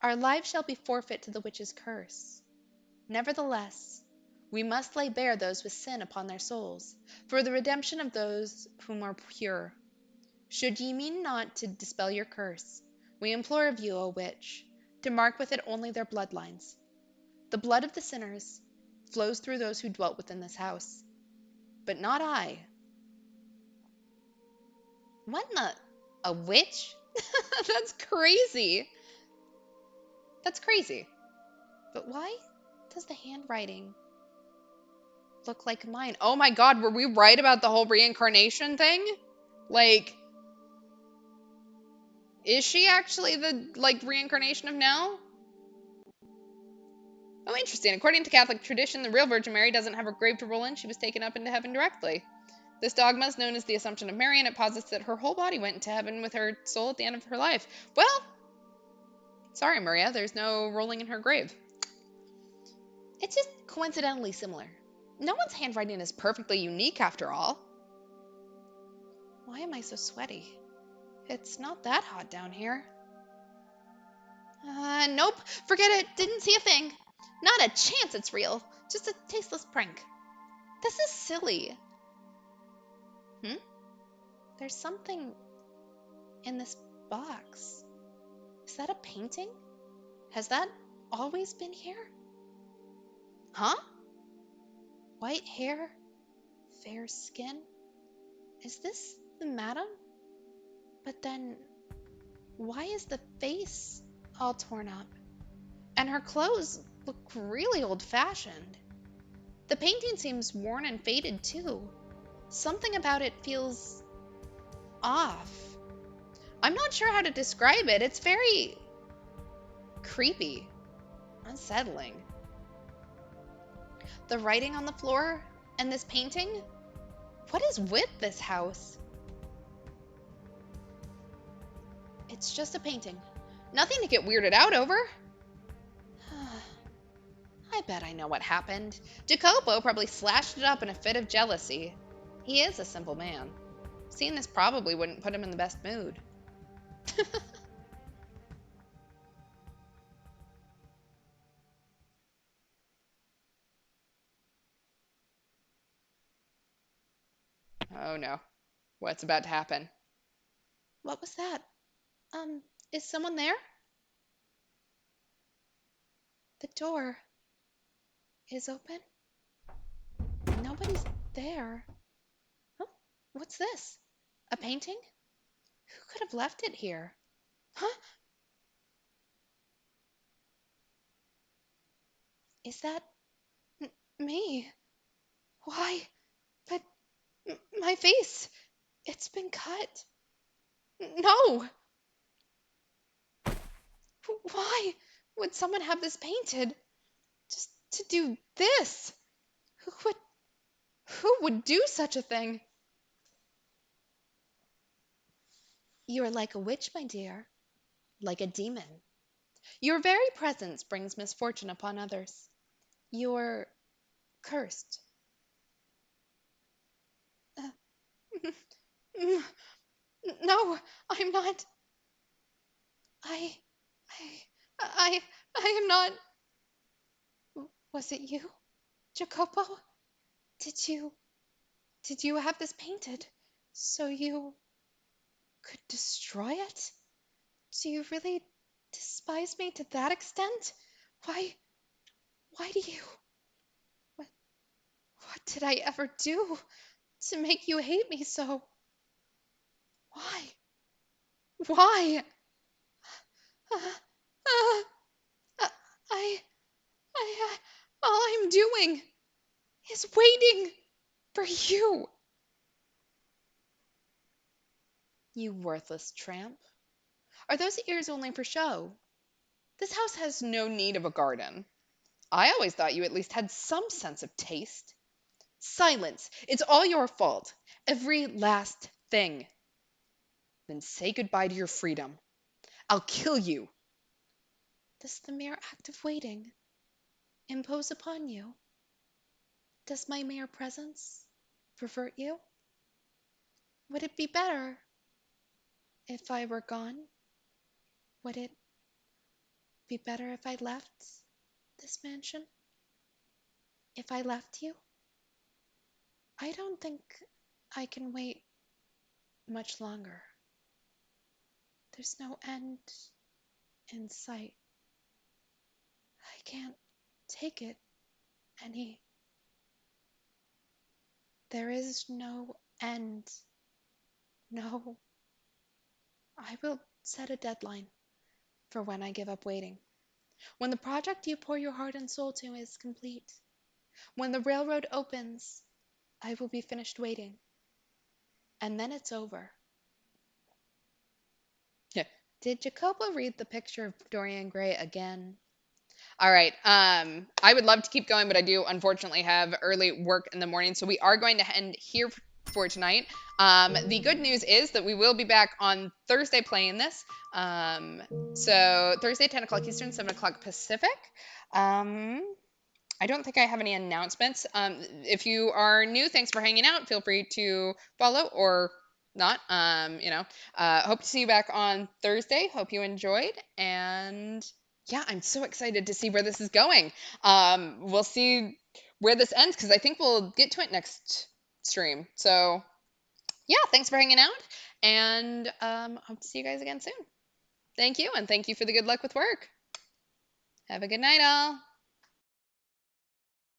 Our lives shall be forfeit to the witch's curse. Nevertheless, we must lay bare those with sin upon their souls, for the redemption of those whom are pure. Should ye mean not to dispel your curse, we implore of you, O witch, to mark with it only their bloodlines. The blood of the sinners flows through those who dwelt within this house, but not I. What in the... A witch? That's crazy. That's crazy. But why does the handwriting look like mine? Oh my God, were we right about the whole reincarnation thing? Like, is she actually the reincarnation of Nell? Oh, interesting. According to Catholic tradition, the real Virgin Mary doesn't have her grave to roll in. She was taken up into heaven directly. This dogma is known as the Assumption of Mary, and it posits that her whole body went into heaven with her soul at the end of her life. Well, sorry, Maria, there's no rolling in her grave. It's just coincidentally similar. No one's handwriting is perfectly unique after all. Why am I so sweaty? It's not that hot down here. Nope. Forget it. Didn't see a thing. Not a chance it's real. Just a tasteless prank. This is silly. Hmm? There's something in this box. Is that a painting? Has that always been here? Huh? White hair, fair skin. Is this the madam? But then, why is the face all torn up? And her clothes look really old fashioned. The painting seems worn and faded too. Something about it feels off. I'm not sure how to describe it. It's very creepy, unsettling. The writing on the floor and this painting? What is with this house? It's just a painting. Nothing to get weirded out over. I bet I know what happened. Jacopo probably slashed it up in a fit of jealousy. He is a simple man. Seeing this probably wouldn't put him in the best mood. Oh no. What's about to happen? What was that? Um, is someone there? The door is open. Nobody's there. Oh, what's this? A painting? Who could have left it here? Huh? Is that m- me? Why? But my face, it's been cut. No! Why would someone have this painted? Just to do this? Who would who would do such a thing? You are like a witch, my dear, like a demon. Your very presence brings misfortune upon others. You're cursed. Uh, no, I'm not. I, I, I am not. Was it you, Jacopo? Did you, did you have this painted so you could destroy it? Do you really despise me to that extent? Why, why do you, what, what did I ever do to make you hate me so? Why? Why? Uh, uh, uh, I, all I'm doing is waiting for you. You worthless tramp. Are those ears only for show? This house has no need of a garden. I always thought you at least had some sense of taste. Silence. It's all your fault. Every last thing. Then say goodbye to your freedom. I'll kill you. Does the mere act of waiting impose upon you? Does my mere presence pervert you? Would it be better if I were gone? Would it be better if I left this mansion? If I left you? I don't think I can wait much longer. There's no end in sight. I can't take it any. There is no end. No. I will set a deadline for when I give up waiting. When the project you pour your heart and soul to is complete, when the railroad opens, I will be finished waiting, and then it's over. Yeah. Did Jacopo read the picture of Dorian Gray again? All right. I would love to keep going, but I do unfortunately have early work in the morning, so we are going to end here for tonight. The good news is that we will be back on Thursday playing this. Um, so Thursday, 10 o'clock Eastern, 7 o'clock Pacific. Um, I don't think I have any announcements. If you are new, thanks for hanging out. Feel free to follow or not. Hope to see you back on Thursday. Hope you enjoyed. And yeah, I'm so excited to see where this is going. We'll see where this ends because I think we'll get to it next stream. So yeah, thanks for hanging out. And hope to see you guys again soon. Thank you. And thank you for the good luck with work. Have a good night, all.